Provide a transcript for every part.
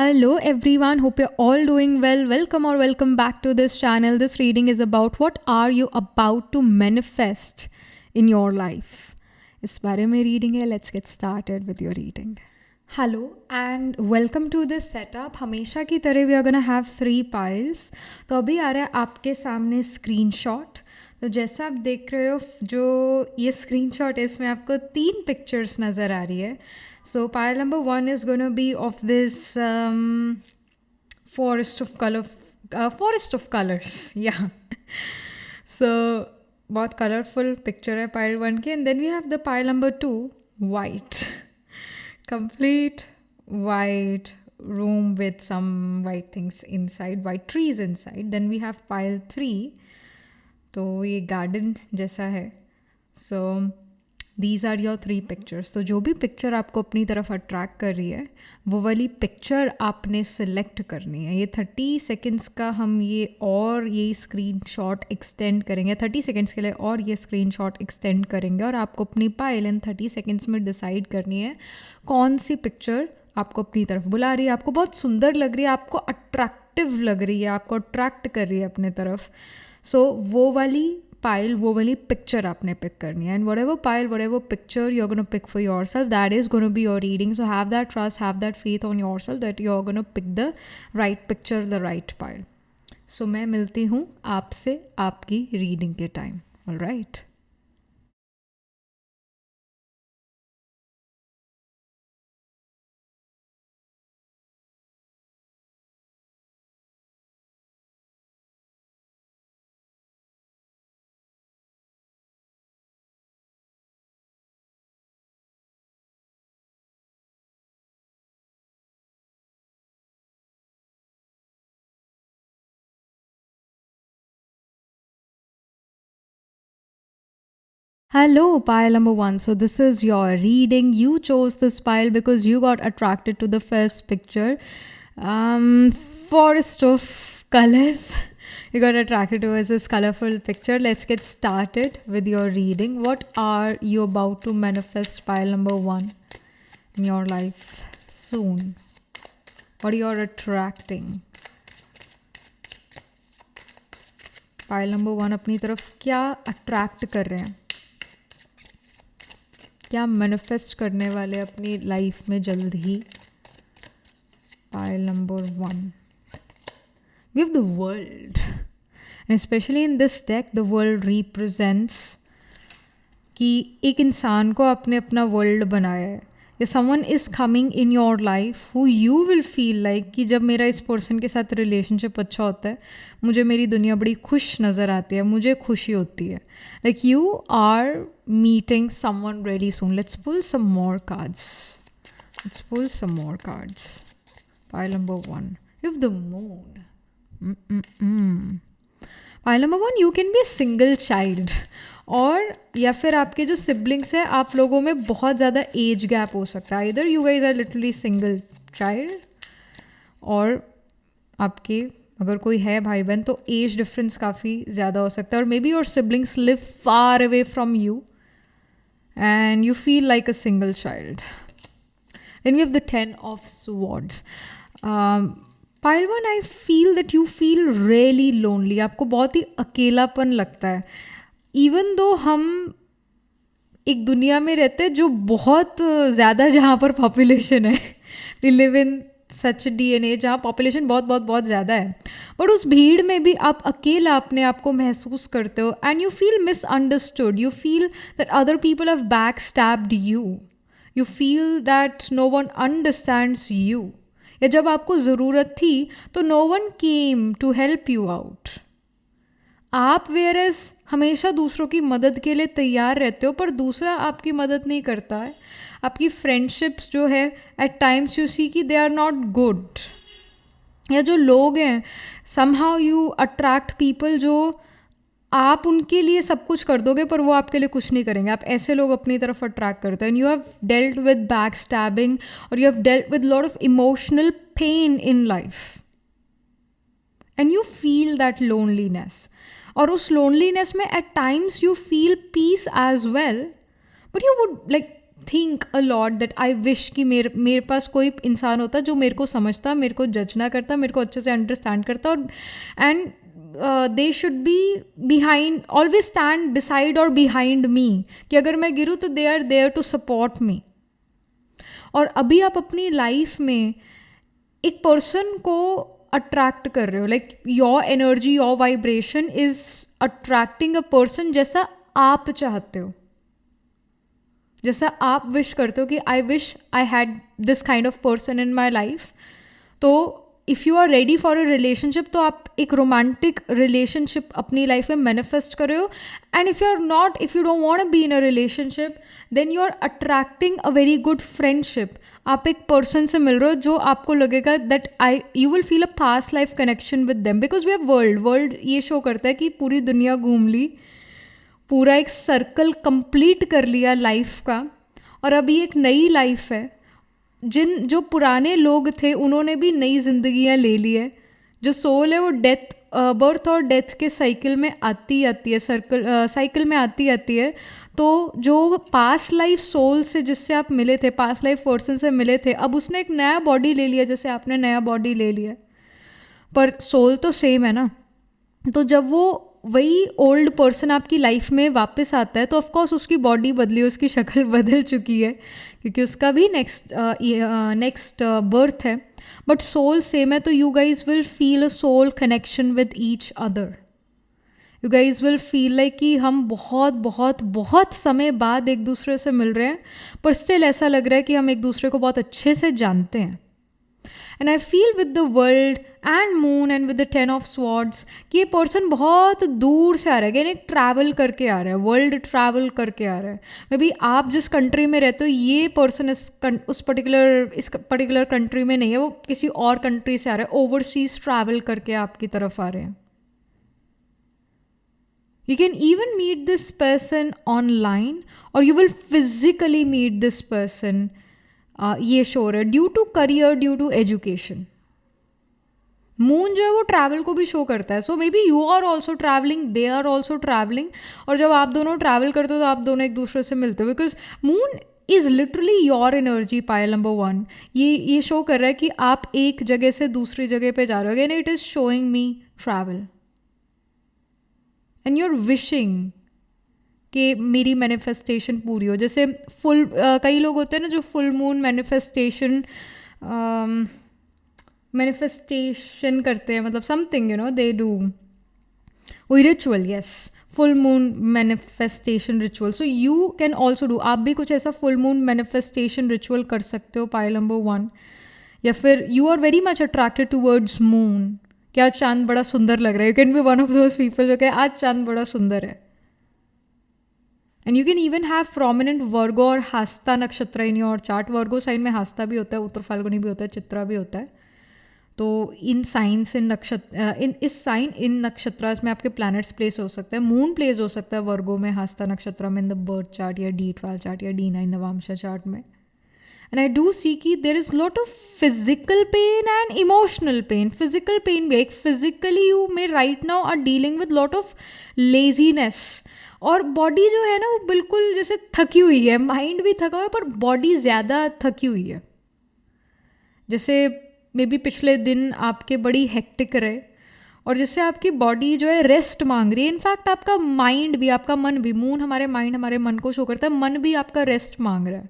Hello everyone, hope you're all doing well. Welcome back to this channel. This reading is about what are you about to manifest in your life. इस बारे में reading है. Let's get started with your reading. Hello and welcome to this setup. हमेशा की तरह we are gonna have 3 piles. तो अभी आ रहा है आपके सामने screenshot. तो जैसा आप देख रहे हो जो ये screenshot है इसमें आपको 3 pictures नज़र आ रही है. So pile number 1 is going to be of this forest of colors. Yeah. So बहुत colorful picture है pile 1 के. And then we have the pile number 2, white. Complete white room with some white things inside, white trees inside. Then we have pile 3. तो ये garden जैसा है. So these are your 3 pictures. तो जो भी picture आपको अपनी तरफ अट्रैक्ट कर रही है वो वाली पिक्चर आपने सिलेक्ट करनी है. ये 30 सेकेंड्स का हम ये स्क्रीनशॉट एक्सटेंड करेंगे 30 सेकेंड्स के लिए और ये स्क्रीनशॉट एक्सटेंड करेंगे और आपको अपनी पाइल इन 30 सेकेंड्स में डिसाइड करनी है कौन सी पिक्चर आपको अपनी तरफ बुला रही है, आपको बहुत सुंदर लग रही है, आपको अट्रैक्टिव लग रही है, आपको अट्रैक्ट कर रही है अपने तरफ. सो वो वाली पिक्चर आपने पिक करनी है. And whatever picture you're going to pick for yourself, that is going to be your reading. So have that trust, have that faith on yourself that you're going to pick the right picture, the right pile. So मैं मिलती हूँ आपसे आपकी reading के time. All right. Hello, pile number 1. So this is your reading. You chose this pile because you got attracted to the first picture. Forest of colors. You got attracted towards this colorful picture. Let's get started with your reading. What are you about to manifest, pile number 1, in your life soon? What are you attracting? Pile number 1 अपनी तरफ क्या attract कर रहे हैं, क्या manifest करने वाले अपनी लाइफ में जल्द ही. Pile number 1, we have the world and specially in this deck the world represents कि एक इंसान को आपने अपना वर्ल्ड बनाया है. या someone is coming in your life who you will feel like कि जब मेरा इस पर्सन के साथ रिलेशनशिप अच्छा होता है मुझे मेरी दुनिया बड़ी खुश नज़र आती है, मुझे खुशी होती है. Like you are meeting someone really soon. Let's pull some more cards. Pile number 1. You have the moon. Pile number 1, you can be a single child. और या फिर आपके जो सिबलिंग्स हैं आप लोगों में बहुत ज़्यादा एज गैप हो सकता है. इधर you guys are literally single child और आपके अगर कोई है भाई बहन तो एज डिफरेंस काफ़ी ज़्यादा हो सकता है. और may be your siblings live far away from you and you feel like a single child. Then we have the 10 of swords. Pile 1, I feel that you feel really lonely. आपको बहुत ही अकेलापन लगता है. Even though हम एक दुनिया में रहते हैं जो बहुत ज़्यादा जहाँ पर पॉपुलेशन है. We live in such DNA जहाँ पॉपुलेशन बहुत ज़्यादा है, बट उस भीड़ में भी आप अकेला अपने आप को महसूस करते हो. And you feel misunderstood, you feel that other people have back stabbed you feel that no one understands you. या जब आपको ज़रूरत थी तो no one came to help you out. आप वेयरएज हमेशा दूसरों की मदद के लिए तैयार रहते हो पर दूसरा आपकी मदद नहीं करता है. आपकी फ्रेंडशिप्स जो है एट टाइम्स यू सी कि दे आर नॉट गुड. या जो लोग हैं समहाउ यू अट्रैक्ट पीपल जो आप उनके लिए सब कुछ कर दोगे पर वो आपके लिए कुछ नहीं करेंगे. आप ऐसे लोग अपनी तरफ अट्रैक्ट करते हैं. And you have dealt with back stabbing और you have dealt with lot of emotional pain in life and you feel that loneliness. और उस लोनलीनेस में at times you feel peace as well, but you would like think a lot that I wish कि मेरे पास कोई इंसान होता जो मेरे को समझता, मेरे को जज ना करता, मेरे को अच्छे से अंडरस्टैंड करता, और and they should be behind, always stand beside और बिहाइंड मी, कि अगर मैं गिरूँ तो they are there to support me. और अभी आप अपनी लाइफ में एक पर्सन को अट्रैक्ट कर रहे हो, like your energy, your vibration is attracting a person जैसा आप चाहते हो, जैसा आप विश करते हो कि I wish I had this kind of person in my life. तो if you are ready for a relationship, तो आप एक रोमांटिक रिलेशनशिप अपनी लाइफ में मैनिफेस्ट कर रहे हो. And if you are not, if you don't want to be in a relationship, then you are attracting a very good friendship. आप एक पर्सन से मिल रहे हो जो आपको लगेगा that you will feel a past life connection with them, because we have world ये show करता है कि पूरी दुनिया घूम ली, पूरा एक सर्कल कंप्लीट कर लिया लाइफ का, और अभी एक नई लाइफ है. जो पुराने लोग थे उन्होंने भी नई जिंदगियां ले ली है. जो सोल है वो बर्थ और डेथ के साइकिल में आती है, साइकिल में आती है. तो जो पास्ट लाइफ सोल से जिससे आप मिले थे, पास्ट लाइफ पर्सन से मिले थे, अब उसने एक नया बॉडी ले लिया, जैसे आपने नया बॉडी ले लिया, पर सोल तो सेम है ना. तो जब वो वही ओल्ड पर्सन आपकी लाइफ में वापस आता है, तो ऑफकोर्स उसकी बॉडी बदली, उसकी शक्ल बदल चुकी है, क्योंकि उसका भी नेक्स्ट बर्थ है, बट सोल सेम है. तो you guys will feel a soul connection with each other. You guys will feel like कि हम बहुत बहुत बहुत समय बाद एक दूसरे से मिल रहे हैं, पर स्टिल ऐसा लग रहा है कि हम एक दूसरे को बहुत अच्छे से जानते हैं. And I feel with the world and moon and with the 10 of swords कि ये पर्सन बहुत दूर से आ रहा है, यानी ट्रैवल करके आ रहा है, वर्ल्ड ट्रैवल करके आ रहा है. मे बी आप जिस कंट्री में रहते हो, ये पर्सन इस पर्टिकुलर कंट्री में नहीं है, वो किसी और कंट्री से आ रहा है, ओवरसीज ट्रैवल करके आपकी तरफ आ रहे हैं. You can even meet this person online, or you will physically meet this person. ये श्योर है, due to career, due to education. Moon जो है वो ट्रैवल को भी शो करता है. So maybe you are also travelling, they are also travelling, और जब आप दोनों ट्रैवल करते हो तो आप दोनों एक दूसरे से मिलते हो, because moon is literally your energy. Payal number 1 ये शो कर रहा है कि आप एक जगह से दूसरी जगह पे जा रहे हो. Again it is showing me travel, and you are wishing कि मेरी मैनिफेस्टेशन पूरी हो. जैसे कई लोग होते हैं ना जो फुल मून मैनिफेस्टेशन करते हैं, मतलब समथिंग दे डू वही ritual. Yes, full moon manifestation ritual. So you can also do, आप भी कुछ ऐसा फुल मून मैनिफेस्टेशन रिचुअल कर सकते हो. Pile number 1. या फिर you are very much attracted towards moon, कि आज चांद बड़ा सुंदर लग रहा है. You can be one of those people जो कहे आज चांद बड़ा सुंदर है. And you can even have prominent Virgo और Hasta nakshatra in your chart. Virgo sign में हास्ता भी होता है, उत्तर फाल्गुनी भी होता है, चित्रा भी होता है. तो इन साइंस इन नक्षत्रास में आपके प्लैनेट्स प्लेस हो सकते हैं. मून प्लेस हो सकता है वर्गो में, हास्ता नक्षत्र में, इन द बर्थ चार्ट या D12 चार्ट या D9 नवांशा चार्ट में. एंड आई डू सी कि there is lot of physical pain and emotional pain. Physical pain भी एक, physically you may right now are dealing with lot of laziness, और body जो है ना वो बिल्कुल जैसे थकी हुई है. माइंड भी थका हुआ है पर बॉडी ज़्यादा थकी हुई है. जैसे मे बी पिछले दिन आपके बड़ी हेक्टिक रहे, और जिससे आपकी बॉडी जो है रेस्ट मांग रही है. इनफैक्ट आपका माइंड भी, आपका मन भी, मून हमारे मन को शो करता है, मन भी आपका रेस्ट मांग रहा है.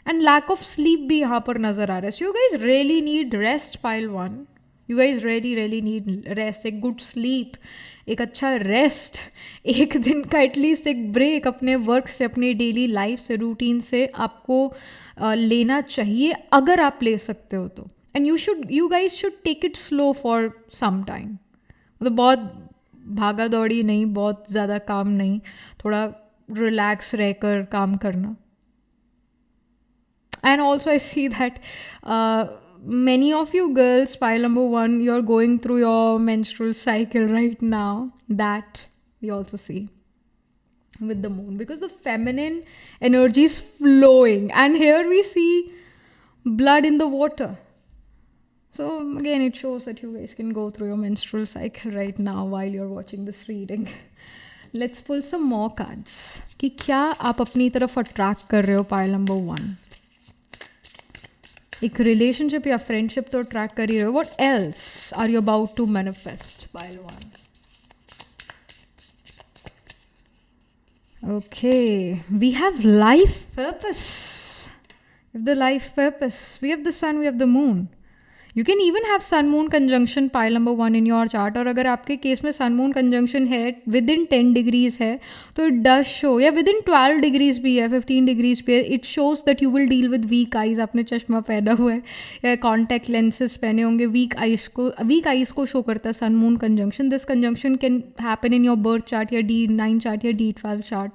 एंड लैक ऑफ स्लीप भी यहाँ पर नजर आ रहा है. So you guys really need rest. Pile 1, you guys really need rest. एक गुड स्लीप, एक अच्छा रेस्ट, एक दिन का एटलीस्ट एक ब्रेक अपने वर्क से, अपनी डेली लाइफ से, रूटीन से आपको लेना चाहिए, अगर आप ले सकते हो तो. And you guys should take it slow for some time. मतलब बहुत भागा दौड़ी नहीं, बहुत ज़्यादा काम नहीं, थोड़ा रिलैक्स रहकर काम करना. And also I see that many of you girls, pile number 1, you're going through your menstrual cycle right now. That we also see with the moon, because the feminine energy is flowing, and here we see blood in the water. So again, it shows that you guys can go through your menstrual cycle right now while you're watching this reading. Let's pull some more cards कि क्या आप अपनी तरफ attract कर रहे हो. Pile number 1, एक relationship या फ्रेंडशिप तो अट्रैक्ट कर ही रहे हो. What else are you about to manifest? Pile 1. Okay, we have life purpose. We have the life purpose. We have the sun, we have the moon. You can even have sun moon conjunction pile number 1 in your chart. और अगर आपके case में sun moon conjunction है within 10 degrees है तो it does show, या within 12 degrees भी है, 15 degrees भी है, it shows that you will deal with weak eyes. आपने चश्मा पहना हुआ है या कॉन्टैक्ट लेंसेज पहने होंगे. वीक आइज को शो करता है sun moon conjunction. This conjunction can happen in your birth chart या D9 चार्ट या D12 चार्ट.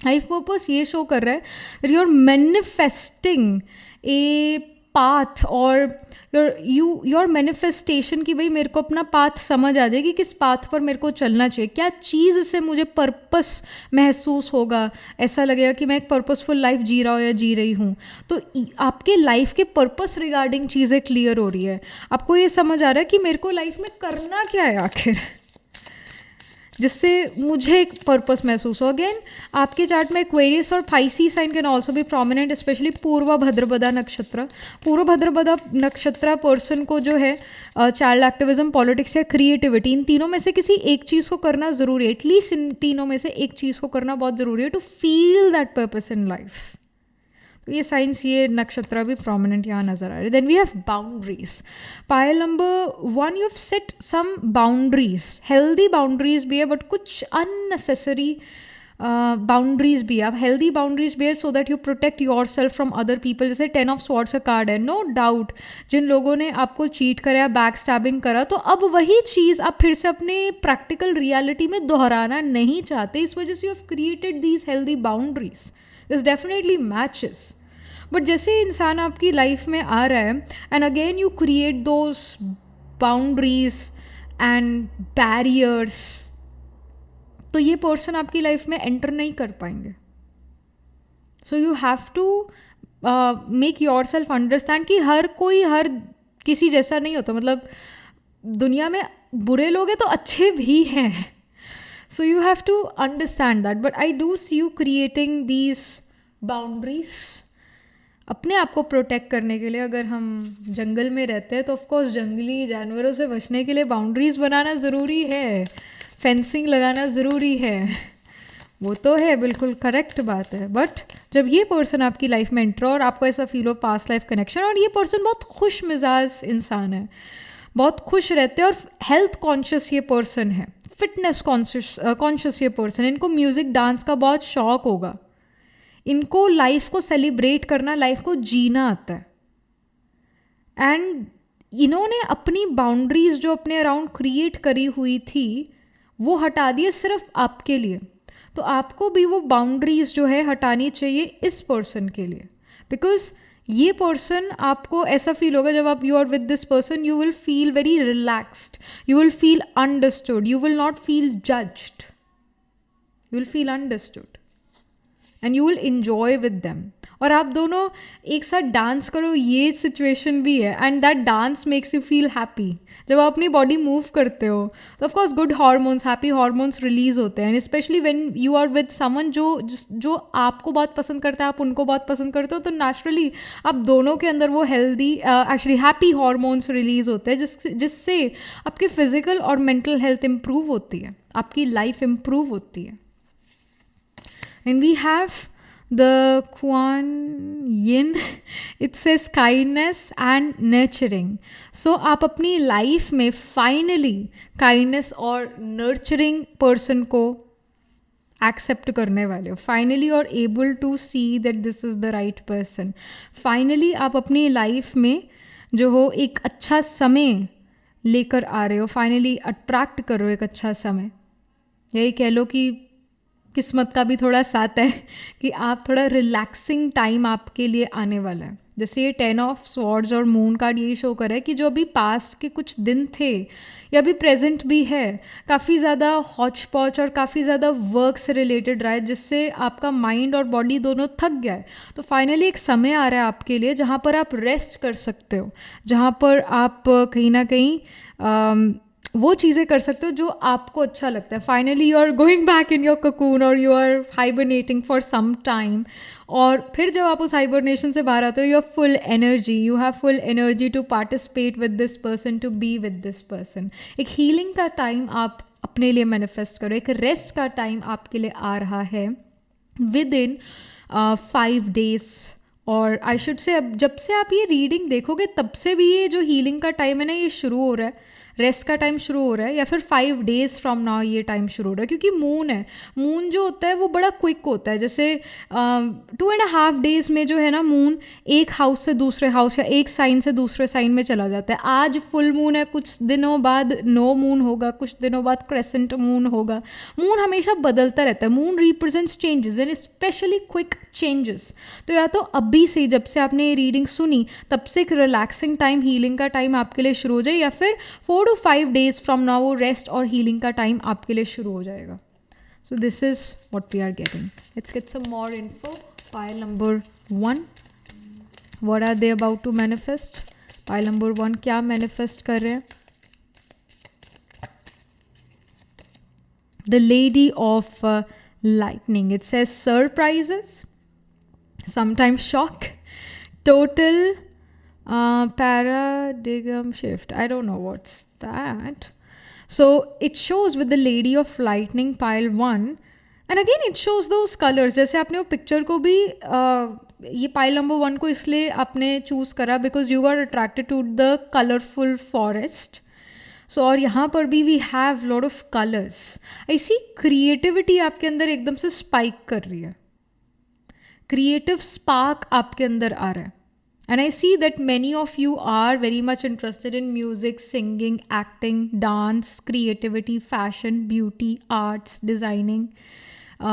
लाइफ पर्पस ये शो कर रहा है that you are manifesting a path और योर मैनिफेस्टेशन की भाई मेरे को अपना पाथ समझ आ जाए कि किस पाथ पर मेरे को चलना चाहिए, क्या चीज़ से मुझे पर्पस महसूस होगा, ऐसा लगेगा कि मैं एक पर्पसफुल लाइफ जी रहा हूँ या जी रही हूँ. तो आपके लाइफ के पर्पस रिगार्डिंग चीज़ें क्लियर हो रही है. आपको ये समझ आ रहा है कि मेरे को लाइफ में करना क्या है आखिर, जिससे मुझे एक पर्पस महसूस हो. अगेन आपके चार्ट में एक्वेरियस और Pisces sign can also be prominent, specially Purva Bhadrapada नक्षत्र. पूर्व भद्रपदा नक्षत्र पर्सन को जो है चाइल्ड एक्टिविज्म, पॉलिटिक्स या क्रिएटिविटी, इन तीनों में से किसी एक चीज़ को करना ज़रूरी है. एटलीस्ट इन तीनों में से एक चीज़ को करना बहुत ज़रूरी है to feel that purpose in life. तो ये साइंस, ये नक्षत्र भी प्रोमिनेंट यहाँ नजर आ रहे. Then we have boundaries. Pile number 1, you have set some boundaries, healthy boundaries भी है बट कुछ अननेसेसरी बाउंड्रीज भी है. आप हेल्दी बाउंड्रीज भी है so that you protect your self from other people. जैसे 10 ऑफ स्वॉर्ड्स का कार्ड है. नो डाउट जिन लोगों ने आपको चीट करा या बैक स्टैबिंग करा, तो अब वही चीज़ आप फिर से अपने प्रैक्टिकल रियलिटी में दोहराना नहीं चाहते. इस वजह से you have created these healthy boundaries. This definitely matches. But जैसे इंसान आपकी लाइफ में आ रहा है and again you create those boundaries and barriers, तो ये पर्सन आपकी लाइफ में एंटर नहीं कर पाएंगे. So you have to make yourself understand कि हर कोई हर किसी जैसा नहीं होता. मतलब दुनिया में बुरे लोग हैं तो अच्छे भी हैं. So you have to understand that. But I do see you creating these boundaries अपने आप को प्रोटेक्ट करने के लिए. अगर हम जंगल में रहते हैं तो ऑफकोर्स जंगली जानवरों से बचने के लिए बाउंड्रीज बनाना ज़रूरी है, फेंसिंग लगाना ज़रूरी है. वो तो है, बिल्कुल करेक्ट बात है. बट जब ये पर्सन आपकी लाइफ में एंटर और आपको ऐसा फील हो पास्ट लाइफ कनेक्शन, और ये पर्सन बहुत खुश मिजाज इंसान है, बहुत खुश रहते हैं और हेल्थ कॉन्शियस ये पर्सन है, फिटनेस कॉन्शियस ये पर्सन, इनको म्यूज़िक डांस का बहुत शौक होगा, इनको लाइफ को सेलिब्रेट करना, लाइफ को जीना आता है. एंड इन्होंने अपनी बाउंड्रीज जो अपने अराउंड क्रिएट करी हुई थी वो हटा दिए सिर्फ आपके लिए. तो आपको भी वो बाउंड्रीज जो है हटानी चाहिए इस पर्सन के लिए. बिकॉज ये पर्सन, आपको ऐसा फील होगा जब आप you are with this person, you will feel very relaxed, you will feel understood, you will not feel judged, you will feel understood and you will enjoy with them. और आप दोनों एक साथ डांस करो, ये सिचुएशन भी है. And that dance makes you feel happy. जब आप अपनी बॉडी मूव करते हो तो of course good hormones, happy hormones release होते हैं. And specially when you are with someone जो आपको बहुत पसंद करता है, आप उनको बहुत पसंद करते हो, तो नेचुरली आप दोनों के अंदर वो healthy actually happy hormones release होते हैं, जिससे आपकी फिजिकल और मेंटल हेल्थ इम्प्रूव होती है, आपकी लाइफ इम्प्रूव होती है. And we have the Kuan Yin. It says kindness and nurturing. So आप अपनी लाइफ में फाइनली काइंडनेस और नर्चरिंग पर्सन को एक्सेप्ट करने वाले हो. फाइनली और able to see that this is the right person. Finally आप अपनी लाइफ में जो हो एक अच्छा समय लेकर आ रहे हो, फाइनली अट्रैक्ट करो एक अच्छा समय. यही कह लो कि किस्मत का भी थोड़ा साथ है कि आप थोड़ा रिलैक्सिंग टाइम आपके लिए आने वाला है. जैसे ये 10 ऑफ स्वॉर्ड्स और मून कार्ड यही शो कर रहा है कि जो अभी पास्ट के कुछ दिन थे या अभी प्रेजेंट भी है, काफ़ी ज़्यादा हॉच पॉच और काफ़ी ज़्यादा वर्क से रिलेटेड रहा है, जिससे आपका माइंड और बॉडी दोनों थक गया है. तो फाइनली एक समय आ रहा है आपके लिए जहाँ पर आप रेस्ट कर सकते हो, जहाँ पर आप कहीं ना कहीं वो चीज़ें कर सकते हो जो आपको अच्छा लगता है. Finally you are going back in your cocoon और you are hibernating for some time. और फिर जब आप उस हाइबरनेशन से बाहर आते हो, you have full energy, you have full energy to participate with this person, to be with this person. एक हीलिंग का टाइम आप अपने लिए मैनिफेस्ट करो. एक रेस्ट का टाइम आपके लिए आ रहा है विद इन 5 days. और आई शुड से अब जब से आप ये रीडिंग देखोगे तब से भी ये जो हीलिंग का टाइम है ना, ये शुरू हो रहा है. रेस्ट का टाइम शुरू हो रहा है, या फिर 5 days फ्रॉम नाउ ये टाइम शुरू हो रहा है. क्योंकि मून है, मून जो होता है वो बड़ा क्विक होता है. जैसे 2.5 days में जो है ना, मून एक हाउस से दूसरे हाउस या एक साइन से दूसरे साइन में चला जाता है. आज फुल मून है, कुछ दिनों बाद नो मून होगा, कुछ दिनों बाद क्रेसेंट मून होगा. मून हमेशा बदलता रहता है. Moon represents changes and specially quick changes. तो या तो अभी से, जब से आपने ये रीडिंग सुनी तब से एक रिलैक्सिंग टाइम, हीलिंग का टाइम आपके लिए शुरू हो जाए, या फिर 4 to 5 days फ्रॉम नाउ वो रेस्ट और हीलिंग का टाइम आपके लिए शुरू हो जाएगा. So this is what we are getting. Let's get some more info. Pile number 1, what are they about to manifest. Pile number 1 क्या मैनिफेस्ट कर रहे हैं. The lady of lightning. It says surprises, sometimes shock, total paradigm shift. I don't know what's that. So it shows with the lady of lightning, pile 1, and again it shows those colors. जैसे आपने वो picture को भी ये pile number 1 को इसलिए आपने choose करा because you are attracted to the colourful forest. So और यहाँ पर भी we have lot of colours. ऐसी क्रिएटिविटी आपके अंदर एकदम से स्पाइक कर रही है. क्रिएटिव स्पार्क आपके अंदर आ रहा है. And I see that many of you are very much interested in music, singing, acting, dance, creativity, fashion, beauty, arts, designing,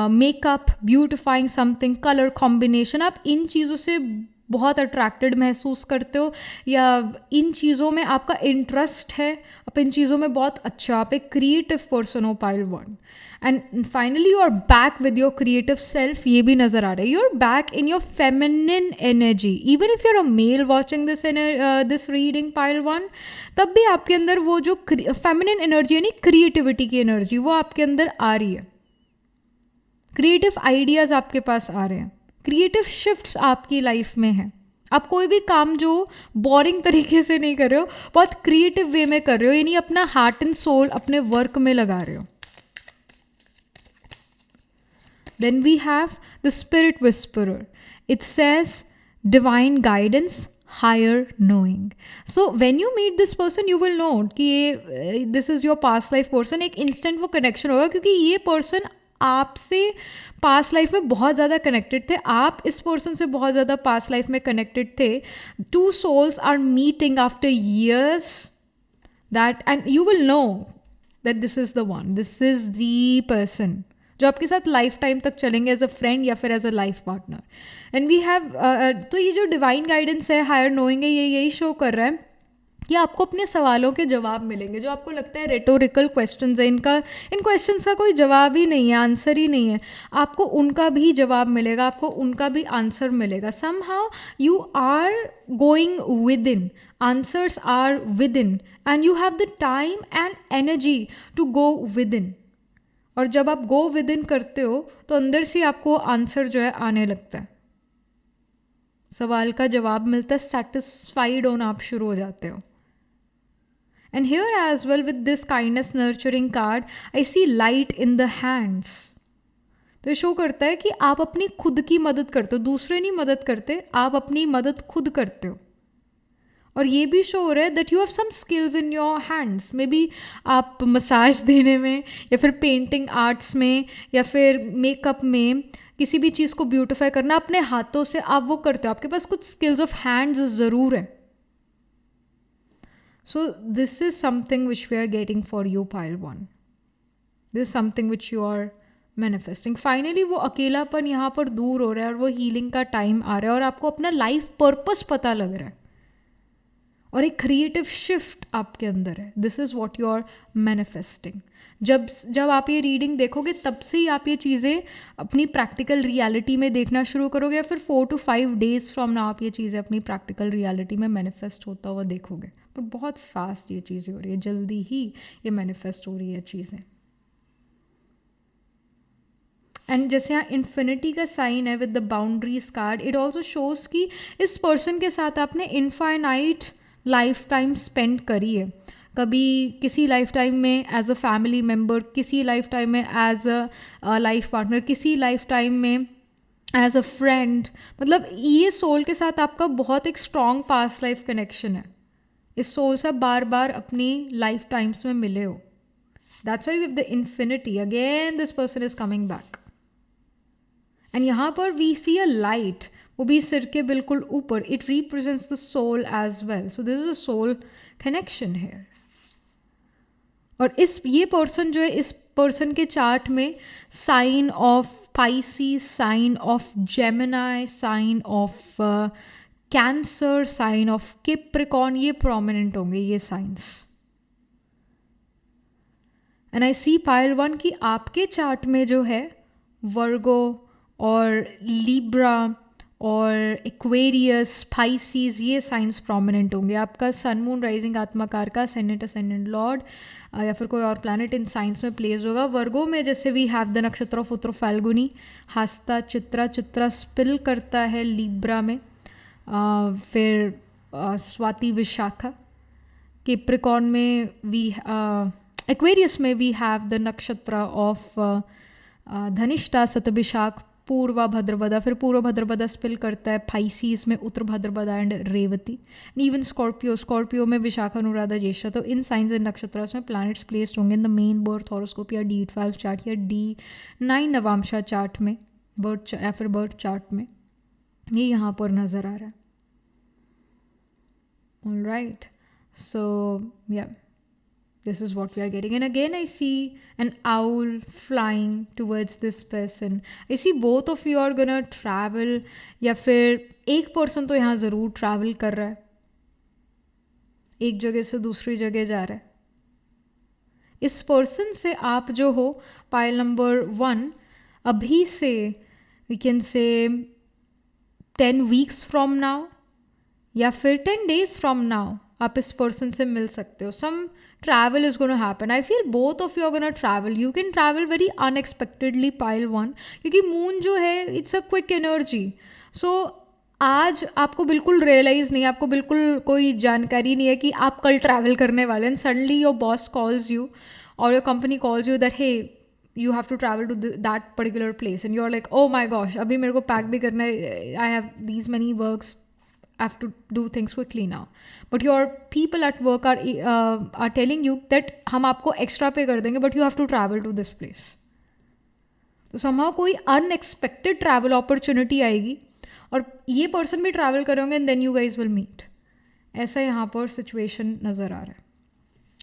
makeup, beautifying something, colour combination. आप इन चीज़ों से बहुत अट्रैक्टेड महसूस करते हो, या इन चीज़ों में आपका इंटरेस्ट है, आप इन चीज़ों में बहुत अच्छा, आप एक क्रिएटिव पर्सन हो, pile 1. And finally you are back with your creative self. ये भी नज़र आ रहा है. You are back in your feminine energy. Even if you are a male watching this reading, pile 1, तब भी आपके अंदर वो जो फेमिनिन एनर्जी यानी क्रिएटिविटी की एनर्जी, वो आपके अंदर आ रही है. क्रिएटिव आइडियाज़ आपके पास आ रहे हैं. क्रिएटिव शिफ्ट्स आपकी लाइफ में हैं. आप कोई भी काम जो बोरिंग तरीके से नहीं कर रहे हो, बहुत क्रिएटिव वे में कर रहे हो, यानी अपना हार्ट एंड सोल अपने वर्क में लगा रहे हो. Then we have the spirit whisperer. It says divine guidance, higher knowing. So when you meet this person you will know कि ये this is your past life person. एक instant वो connection होगा क्योंकि ये पर्सन आपसे पास्ट लाइफ में बहुत ज़्यादा कनेक्टेड थे. आप इस पर्सन से बहुत ज़्यादा पास्ट लाइफ में कनेक्टेड थे. 2 souls are meeting after years that, and you will know that this is the one, this is the person जो आपके साथ लाइफ टाइम तक चलेंगे एज अ फ्रेंड या फिर as a life partner. And we have तो ये जो डिवाइन गाइडेंस है, हायर नोइंग है, ये यही शो कर रहा है कि आपको अपने सवालों के जवाब मिलेंगे. जो आपको लगता है रेटोरिकल क्वेश्चंस है, इन क्वेश्चंस का कोई जवाब ही नहीं है, आंसर ही नहीं है, आपको उनका भी जवाब मिलेगा, आपको उनका भी आंसर मिलेगा. Somehow you are going within, answers are within, and you have the time and energy to go within. और जब आप गो विद इन करते हो तो अंदर से आपको आंसर जो है आने लगता है, सवाल का जवाब मिलता है, सेटिस्फाइड होना आप शुरू हो जाते हो. And here as well with this kindness nurturing card, I see light in the hands. तो ये शो करता है कि आप अपनी खुद की मदद करते हो, दूसरे नहीं मदद करते, आप अपनी मदद खुद करते हो. और ये भी शो हो रहा है that you have some skills in your hands. Maybe आप मसाज देने में, या फिर पेंटिंग आर्ट्स में, या फिर मेकअप में, किसी भी चीज़ को ब्यूटिफाई करना अपने हाथों से आप वो करते हो. आपके पास कुछ स्किल्स ऑफ हैंड्स ज़रूर है. So this is something which we are getting for you, pile 1. This is something which you are manifesting. Finally वो अकेलापन यहाँ पर दूर हो रहा है और वो हीलिंग का टाइम आ रहा है और आपको अपना लाइफ पर्पस पता लग रहा है. और एक क्रिएटिव शिफ्ट आपके अंदर है. This is what you are manifesting. जब आप ये रीडिंग देखोगे तब से ही आप ये चीज़ें अपनी प्रैक्टिकल रियलिटी में देखना शुरू करोगे, या फिर 4 to 5 days फ्रॉम नाउ आप ये चीज़ें अपनी प्रैक्टिकल रियलिटी में मैनिफेस्ट होता हुआ देखोगे. बट बहुत फास्ट ये चीज़ें हो रही है, जल्दी ही ये मैनिफेस्ट हो रही है चीज़ें. एंड जैसे यहाँ इन्फिनिटी का साइन है with the boundaries card, it also shows कि इस पर्सन के साथ आपने इनफाइनाइट लाइफ टाइम स्पेंड करी है. कभी किसी लाइफ टाइम में एज अ फैमिली मेम्बर, किसी लाइफ टाइम में एज अ लाइफ पार्टनर, किसी लाइफ टाइम में एज अ फ्रेंड. मतलब ये सोल के साथ आपका बहुत एक स्ट्रॉन्ग पास्ट लाइफ कनेक्शन है. इस सोल से बार बार अपनी लाइफ टाइम्स में मिले हो. That's why with the infinity again this person is coming back. And यहाँ पर वी सी अ लाइट, वो भी सिर के बिल्कुल ऊपर. It represents the soul as well. So this is a soul connection here. और ये पर्सन जो है, इस पर्सन के चार्ट में sign of Pisces, sign of Gemini, sign of Cancer, sign of Capricorn, ये प्रोमिनेंट होंगे ये signs. And I see pile 1 कि आपके चार्ट में जो है वर्गो और लिब्रा और एक्वेरियस, पाइसिस, ये साइंस प्रोमिनेंट होंगे. आपका सन, मून, राइजिंग, आत्माकार का असेंडेंट लॉर्ड या फिर कोई और प्लैनेट इन साइंस में प्लेस होगा. वर्गो में जैसे we have the nakshatra of उत्तर फाल्गुनी, हस्ता, चित्रा स्पिल करता है लिब्रा में. फिर स्वाति, विशाखा. कैप्रिकॉर्न में वी एक्वेरियस में we have the nakshatra of Dhanishtha, शतभिषाख, पूर्वा भद्रपदा. फिर पूर्व भद्रपदा स्पिल करता है पाइसिस में उत्तर भद्रपदा एंड रेवती. इवन स्कॉर्पियो में विशाखा, अनुराधा, ज्येष्ठा. तो इन साइंस एंड नक्षत्रास में प्लैनेट्स प्लेस्ड होंगे in the main birth horoscope या D12 चार्ट या D9 नवांशा चार्ट में, बर्थ या फिर बर्थ चार्ट में. ये यहाँ पर नज़र आ रहा है. ऑलराइट, सो या this is what we are getting. And again I see an owl flying towards this person. I see both of you are gonna travel, या फिर एक पर्सन तो यहाँ ज़रूर ट्रैवल कर रहा है, एक जगह से दूसरी जगह जा रहा है. इस पर्सन से आप जो हो पाइल नंबर 1, अभी से we can say 10 weeks from now या फिर 10 days फ्रॉम नाउ आप इस पर्सन से मिल सकते हो. सम travel is going to happen. I feel both of you are going to travel. You can travel very unexpectedly, pile 1, क्योंकि मून जो है it's a quick energy. So आज आपको बिल्कुल रियलाइज़ नहीं, आपको बिल्कुल कोई जानकारी नहीं है कि आप कल ट्रैवल करने वाले हैं. Suddenly your boss calls you और your company calls you that hey you have to travel to that particular place and you're like, oh my gosh, अभी मेरे को पैक भी करना है, I have these many works, I have to do things quickly now. But your people at work are telling you that हम आपको extra पे कर देंगे but you have to travel to this place. तो somehow कोई unexpected travel opportunity आएगी और ये पर्सन भी ट्रैवल करेंगे and then you guys will meet. ऐसा यहाँ पर सिचुएशन नज़र आ रहा है.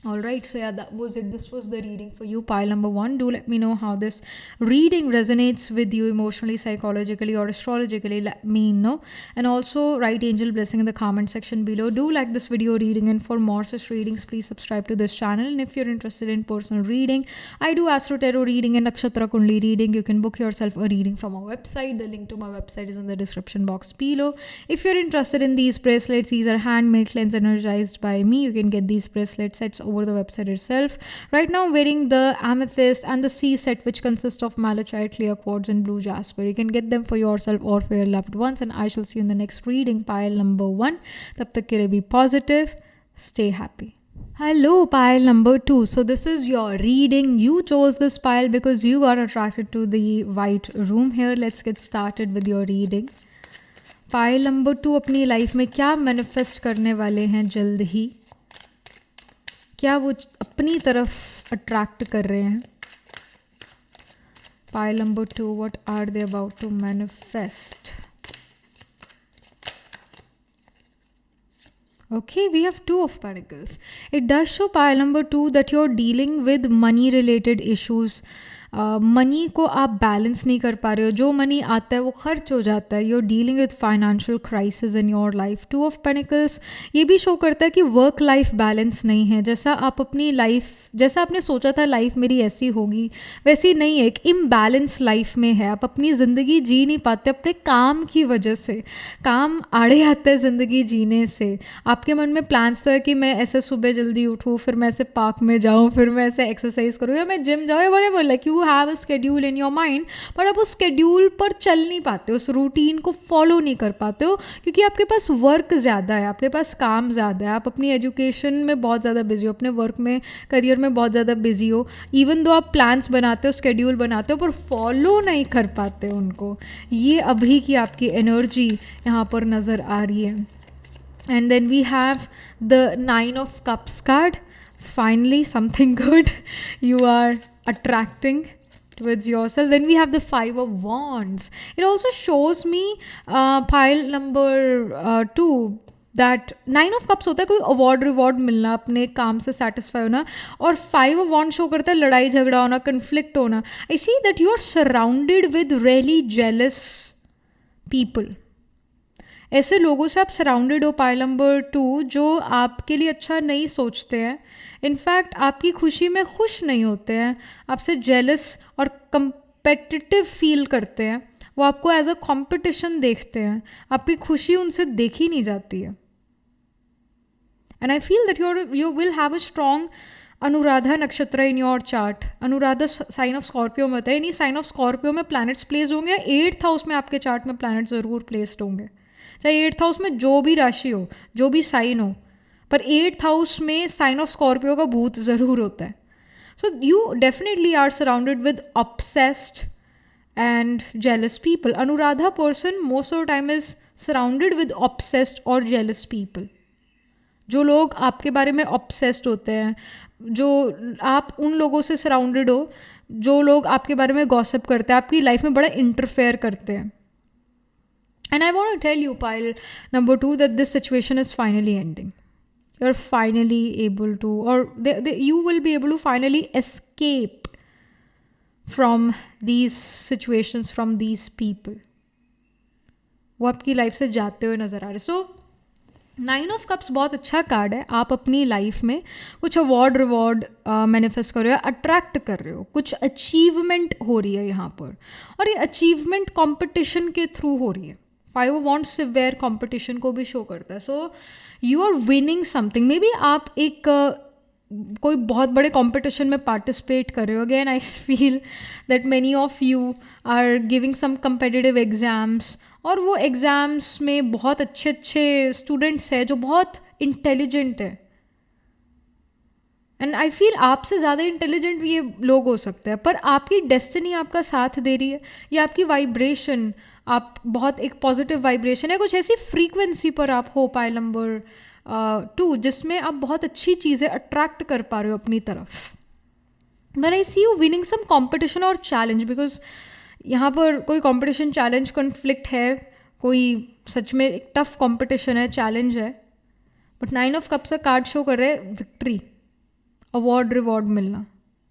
All right, so yeah, that was it. This was the reading for you, pile number 1. Do let me know how this reading resonates with you emotionally, psychologically, or astrologically. Let me know. And also write angel blessing in the comment section below. Do like this video reading, and for more such readings, please subscribe to this channel. And if you're interested in personal reading, I do Astro Tarot reading and Nakshatra Kundli reading. You can book yourself a reading from our website. The link to my website is in the description box below. If you're interested in these bracelets, these are handmade, cleansed, energized by me. You can get these bracelet sets over the website itself. Right now I'm wearing the amethyst and the C set, which consists of malachite, clear quartz and blue jasper. You can get them for yourself or for your loved ones, and I shall see you in the next reading, pile number 1. Tab tak ke liye be positive, stay happy. Hello, pile number 2. So this is your reading. You chose this pile because you got attracted to the white room here. Let's get started with your reading. Pile number 2 अपनी life में क्या manifest करने वाले हैं जल्द ही, क्या वो अपनी तरफ अट्रैक्ट कर रहे हैं. Pile number 2, what are they about to manifest. Okay, we have 2 of Pentacles. It does show pile number 2 that you're dealing with money related issues. Money को आप बैलेंस नहीं कर पा रहे हो, जो मनी आता है वो खर्च हो जाता है, you are dealing with financial crisis in your life. 2 of pentacles ये भी शो करता है कि वर्क लाइफ बैलेंस नहीं है, जैसा आप अपनी लाइफ, जैसा आपने सोचा था लाइफ मेरी ऐसी होगी वैसी नहीं है, एक इम्बैलेंस लाइफ में है, आप अपनी ज़िंदगी जी नहीं पाते अपने काम की वजह से, काम आड़े आता है ज़िंदगी जीने से। आपके मन में प्लान्स तो है कि मैं ऐसे सुबह जल्दी उठूँ, फिर मैं ऐसे पार्क में जाऊँ, फिर मैं ऐसे एक्सरसाइज करूँ, या मैं जिम जाऊँ, whatever, like you have a schedule in your mind, पर आप उस शेड्यूल पर चल नहीं पाते, उस रूटीन को फॉलो नहीं कर पाते हो, क्योंकि आपके पास वर्क ज़्यादा है, आपके पास काम ज़्यादा है, आप अपनी एजुकेशन में बहुत ज़्यादा बिजी हो, अपने वर्क में, करियर में बहुत ज़्यादा बिजी हो। इवन दो आप प्लान्स बनाते हो, शेड्यूल बनाते हो, पर फॉलो नहीं कर पाते उनको। ये अभी की आपकी एनर्जी यहाँ पर नज़र आ रही है। And then we have the 9 of Cups card. Finally, something good you are attracting towards yourself. Then we have the 5 of Wands. It also shows me pile number 2 that 9 of Cups होता है कोई award reward मिलना, अपने काम से satisfy होना, और 5 of Wands show करता है लड़ाई झगड़ा होना, कन्फ्लिक्ट होना। I see that you are surrounded with really jealous people. ऐसे लोगों से आप सराउंडेड हो, पाइल नंबर 2, जो आपके लिए अच्छा नहीं सोचते हैं, इनफैक्ट आपकी खुशी में खुश नहीं होते हैं, आपसे जेलस और कंपेटिटिव फील करते हैं, वो आपको एज अ कंपटीशन देखते हैं, आपकी खुशी उनसे देखी नहीं जाती है। And I feel that you will have a strong Anuradha nakshatra in your chart. Anuradha sign of Scorpio में होता है, यानी साइन ऑफ स्कॉर्पियो में प्लैनेट्स प्लेस होंगे, 8th हाउस में आपके चार्ट में प्लैनेट ज़रूर प्लेस्ड होंगे, चाहे 8th हाउस में जो भी राशि हो, जो भी साइन हो, पर 8th हाउस में साइन ऑफ स्कॉर्पियो का भूत ज़रूर होता है। So you definitely are surrounded with obsessed and jealous people. Anuradha person most of the time is surrounded with obsessed और जेलस पीपल। जो लोग आपके बारे में ऑब्सेस्ड होते हैं, जो आप उन लोगों से सराउंडेड हो जो लोग आपके बारे में गॉसिप करते हैं, आपकी लाइफ में बड़ा इंटरफेयर करते हैं। And I want to tell you, pile number 2, that this situation is finally ending. You're finally able to, or you will be able to finally escape from these situations, from these people. वो आपकी life से जाते हुए नज़र आ रहे। सो 9 of cups बहुत अच्छा कार्ड है। आप अपनी लाइफ में कुछ अवार्ड रिवॉर्ड मैनिफेस्ट कर रहे हो, अट्रैक्ट कर रहे हो, कुछ अचीवमेंट हो रही है यहाँ पर, और ये अचीवमेंट कंपटीशन के थ्रू हो रही है। 5 of Wands सिवियर कंपटीशन को भी शो करता है। So you are winning something. Maybe आप एक कोई बहुत बड़े कंपटीशन में पार्टिसिपेट कर रहे हो। Again I feel that many of you are giving some competitive exams, और वो एग्ज़ाम्स में बहुत अच्छे अच्छे स्टूडेंट्स हैं जो बहुत इंटेलिजेंट है, एंड आई फील आपसे ज़्यादा इंटेलिजेंट ये लोग हो सकते हैं, पर आपकी डेस्टिनी आपका साथ दे रही है, या आपकी वाइब्रेशन, आप बहुत एक पॉजिटिव वाइब्रेशन है, कुछ ऐसी फ्रीक्वेंसी पर आप हो, पाइल नंबर 2, जिसमें आप बहुत अच्छी चीज़ें अट्रैक्ट कर पा रहे हो अपनी तरफ। But I see you winning some competition और चैलेंज, बिकॉज यहाँ पर कोई कॉम्पिटिशन चैलेंज कॉन्फ्लिक्ट है, कोई सच में एक टफ कॉम्पिटिशन है, चैलेंज है। बट 9 ऑफ कप्स का कार्ड शो कर रहे हैं विक्ट्री, अवार्ड रिवॉर्ड मिलना,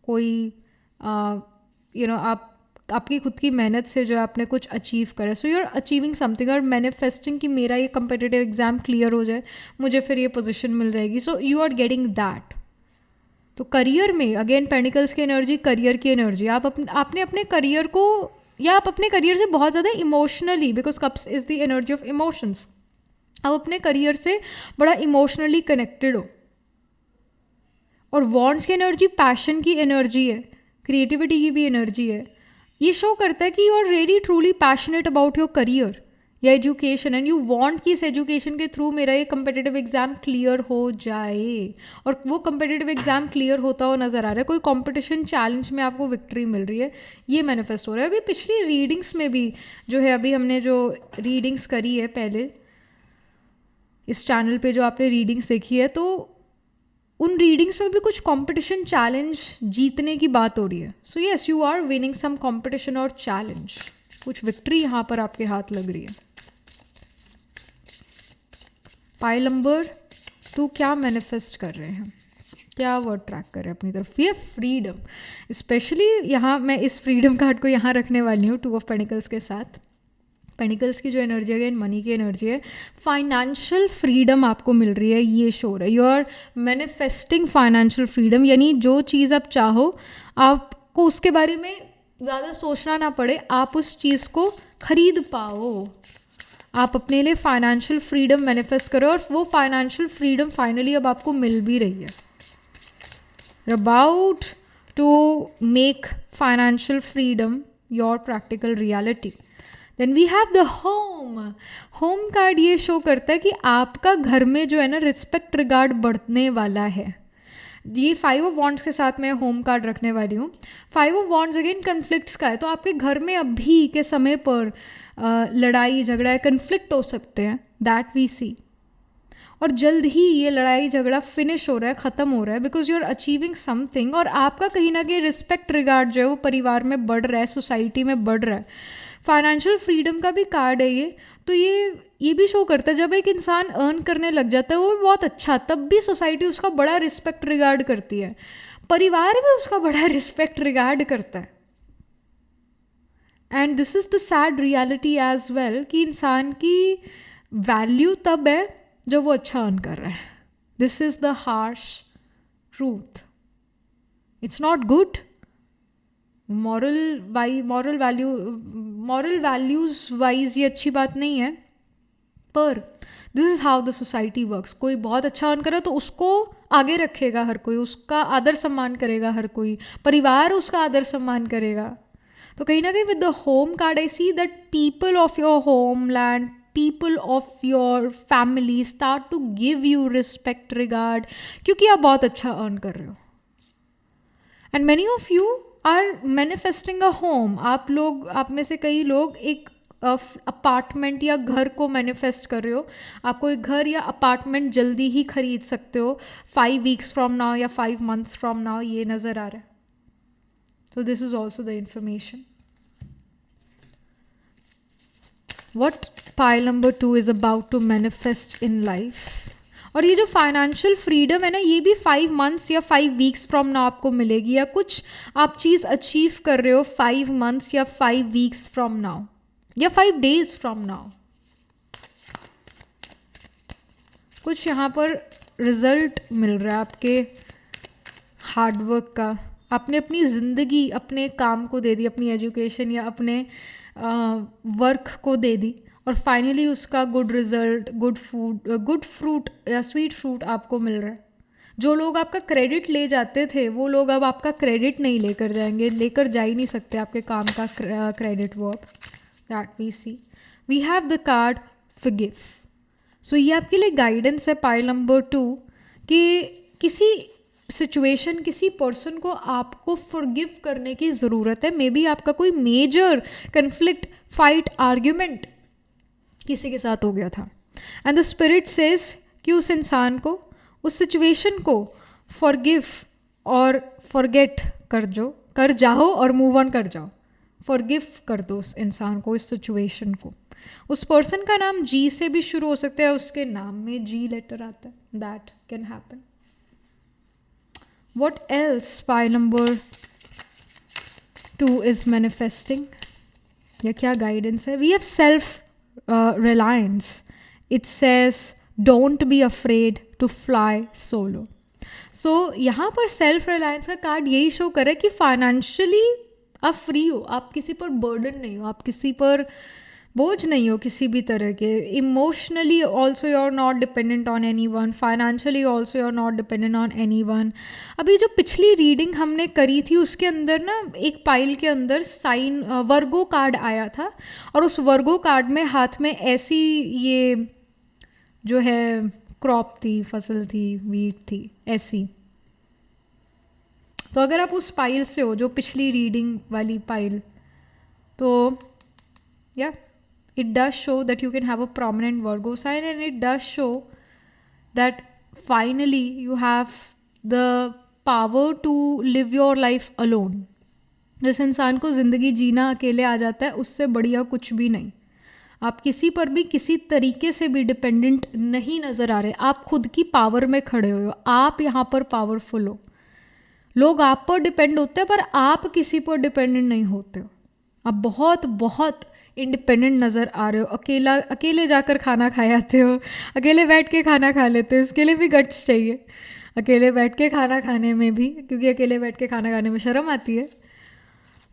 कोई आप आपकी खुद की मेहनत से जो आपने कुछ अचीव करे। So you are achieving something और मैनिफेस्टिंग कि मेरा ये कंपेटिटिव एग्जाम क्लियर हो जाए, मुझे फिर ये पोजीशन मिल जाएगी। So you are getting that. तो करियर में अगेन पेनिकल्स की एनर्जी, करियर की एनर्जी, आपने अपने करियर को, या आप अपने करियर से बहुत ज़्यादा emotionally, because cups is the energy of emotions, आप अपने करियर से बड़ा इमोशनली कनेक्टेड हो। और वॉन्ड्स की एनर्जी पैशन की एनर्जी है, क्रिएटिविटी की भी एनर्जी है। ये शो करता है कि you are really truly passionate about your career या एजुकेशन, एंड यू वांट कि इस एजुकेशन के थ्रू मेरा ये कंपेटिटिव एग्जाम क्लियर हो जाए, और वो कंपेटिटिव एग्जाम क्लियर होता हुआ नज़र आ रहा है। कोई कंपटीशन चैलेंज में आपको विक्ट्री मिल रही है, ये मैनिफेस्ट हो रहा है। अभी पिछली रीडिंग्स में भी जो है, अभी हमने जो रीडिंग्स करी है पहले इस चैनल पे, जो आपने रीडिंग्स देखी है, तो उन रीडिंग्स में भी कुछ कंपटीशन चैलेंज जीतने की बात हो रही है। So yes, you are winning some competition और चैलेंज, कुछ विक्ट्री यहाँ पर आपके हाथ लग रही है। पाइल नंबर 2 क्या मैनिफेस्ट कर रहे हैं? क्या वर्ड ट्रैक करें अपनी तरफ? ये फ्रीडम, स्पेशली यहाँ मैं इस फ्रीडम कार्ड को यहाँ रखने वाली हूँ 2 ऑफ पेनिकल्स के साथ। पेनिकल्स की जो एनर्जी है, मनी की एनर्जी है, फाइनेंशियल फ्रीडम आपको मिल रही है, ये शो है। You are manifesting financial freedom, यानी जो चीज़ आप चाहो आपको उसके बारे में ज़्यादा सोचना ना पड़े, आप उस चीज़ को खरीद पाओ। आप अपने लिए फाइनेंशियल फ्रीडम मैनिफेस्ट करो और वो फाइनेंशियल फ्रीडम फाइनली अब आपको मिल भी रही है। About to make financial freedom your practical reality. Then we have the home. Home card ये शो करता है कि आपका घर में जो है ना रिस्पेक्ट रिगार्ड बढ़ने वाला है। ये 5 ऑफ वॉन्ड्स के साथ मैं होम कार्ड रखने वाली हूँ। 5 ऑफ वॉन्ड्स अगेन कन्फ्लिक्ट्स का है, तो आपके घर में अभी के समय पर लड़ाई झगड़ा कन्फ्लिक्ट हो सकते हैं, दैट वी सी। और जल्द ही ये लड़ाई झगड़ा फिनिश हो रहा है, ख़त्म हो रहा है, because you are achieving something. और आपका कहीं ना कहीं रिस्पेक्ट रिगार्ड जो है वो परिवार में बढ़ रहा है, सोसाइटी में बढ़ रहा है। फाइनेंशियल फ्रीडम का भी कार्ड है ये, तो ये भी शो करता है जब एक इंसान अर्न करने लग जाता है वो भी बहुत अच्छा, तब भी सोसाइटी उसका बड़ा रिस्पेक्ट रिगार्ड करती है, परिवार भी उसका बड़ा रिस्पेक्ट रिगार्ड करता है। And this is the sad reality as well कि इंसान की वैल्यू तब है जब वो अच्छा अर्न कर रहा है। This is the harsh truth. It's not good. Moral values wise ये अच्छी बात नहीं है, पर this is how the society works. कोई बहुत अच्छा अर्न करे तो उसको आगे रखेगा हर कोई, उसका आदर सम्मान करेगा हर कोई, परिवार उसका आदर सम्मान करेगा। तो कहीं ना कहीं with the home card I see that people of your home land, people of your family start to give you respect regard, क्योंकि आप बहुत अच्छा अर्न कर रहे हो। And many of you are manifesting a home. आप में से कई लोग एक अपार्टमेंट या घर को मैनिफेस्ट कर रहे हो। आपको एक घर या अपार्टमेंट जल्दी ही खरीद सकते हो, 5 वीक्स फ्रॉम नाउ या 5 मंथ्स फ्रॉम नाउ, ये नज़र आ रहा है। सो this is also the information. What pile number 2 is about to manifest in life। और ये जो फाइनेंशियल फ्रीडम है ना, ये भी 5 मंथ्स या 5 वीक्स फ्रॉम नाउ आपको मिलेगी, या कुछ आप चीज़ अचीव कर रहे हो 5 मंथ्स या 5 वीक्स फ्रॉम नाउ या 5 डेज फ्रॉम नाउ। कुछ यहाँ पर रिजल्ट मिल रहा है आपके हार्डवर्क का। आपने अपनी ज़िंदगी अपने काम को दे दी, अपनी एजुकेशन या अपने वर्क को दे दी, और फाइनली उसका गुड रिजल्ट, गुड फ्रूट या स्वीट फ्रूट आपको मिल रहा है। जो लोग आपका क्रेडिट ले जाते थे वो लोग अब आपका क्रेडिट नहीं लेकर जाएंगे, लेकर जा ही नहीं सकते आपके काम का क्रेडिट। वो अब that we see. We have the card forgive. So ये आपके लिए गाइडेंस है पाइल नंबर 2 कि किसी सिचुएशन, किसी पर्सन को आपको फॉरगिव करने की ज़रूरत है। मे बी आपका कोई मेजर कन्फ्लिक्ट, फाइट, आर्ग्यूमेंट किसी के साथ हो गया था, एंड द स्पिरिट सेज कि उस इंसान को, उस सिचुएशन को फॉरगिव और फॉरगेट कर जाओ और मूव ऑन कर जाओ। फॉरगिव कर दो उस इंसान को, इस सिचुएशन को। उस पर्सन का नाम जी से भी शुरू हो सकता है, उसके नाम में जी लेटर आता है, that can happen. What else pile number 2 is manifesting? या क्या guidance है? We have self reliance. It says don't be afraid to fly solo. So यहाँ पर self reliance का कार्ड यही शो करे कि फाइनेंशियली आप फ्री हो, आप किसी पर बर्डन नहीं हो, आप किसी पर बोझ नहीं हो किसी भी तरह के। Emotionally also you are not dependent on any one, financially also you are not dependent on any one. अभी जो पिछली रीडिंग हमने करी थी उसके अंदर ना एक पाइल के अंदर साइन वर्गो कार्ड आया था, और उस वर्गो कार्ड में हाथ में ऐसी ये जो है क्रॉप थी, फसल थी, वीट थी ऐसी। तो अगर आप उस पाइल से हो जो पिछली रीडिंग वाली पाइल, तो या it does show that you can have a prominent Virgo sign, and it does show that finally you have the power to live your life alone. जिस इंसान को ज़िंदगी जीना अकेले आ जाता है उससे बढ़िया कुछ भी नहीं। आप किसी पर भी किसी तरीके से भी डिपेंडेंट नहीं नज़र आ रहे, आप खुद की पावर में खड़े हो, आप यहाँ पर पावरफुल हो। लोग आप पर डिपेंड होते हैं पर आप किसी पर डिपेंडेंट नहीं होते हो। आप बहुत बहुत इंडिपेंडेंट नज़र आ रहे हो। अकेले जाकर खाना खा आते हो, अकेले बैठ के खाना खा लेते हो, इसके लिए भी गट्स चाहिए अकेले बैठ के खाना खाने में भी, क्योंकि अकेले बैठ के खाना खाने में शर्म आती है।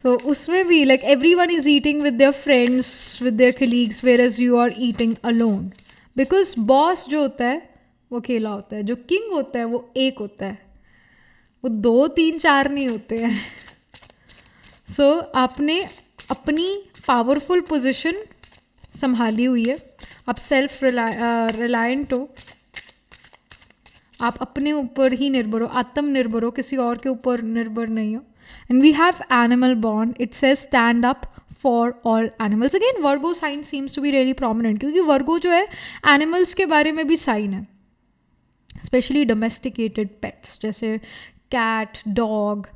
तो उसमें भी like everyone is eating with their friends, with their colleagues, whereas you are eating alone. Because boss जो होता है वो अकेला होता है, जो किंग होता है वो एक होता है, वो 2 3 4 नहीं होते हैं। सो आपने अपनी पावरफुल पोजीशन संभाली हुई है, आप सेल्फ रिलायंट हो, आप अपने ऊपर ही निर्भर हो, आत्मनिर्भर हो, किसी और के ऊपर निर्भर नहीं हो। And we have animal bond, it says stand up for all animals. Again Virgo sign seems to be really prominent, क्योंकि वर्गो जो है एनिमल्स के बारे में भी साइन है, स्पेशली डोमेस्टिकेटेड पेट्स जैसे cat, dog,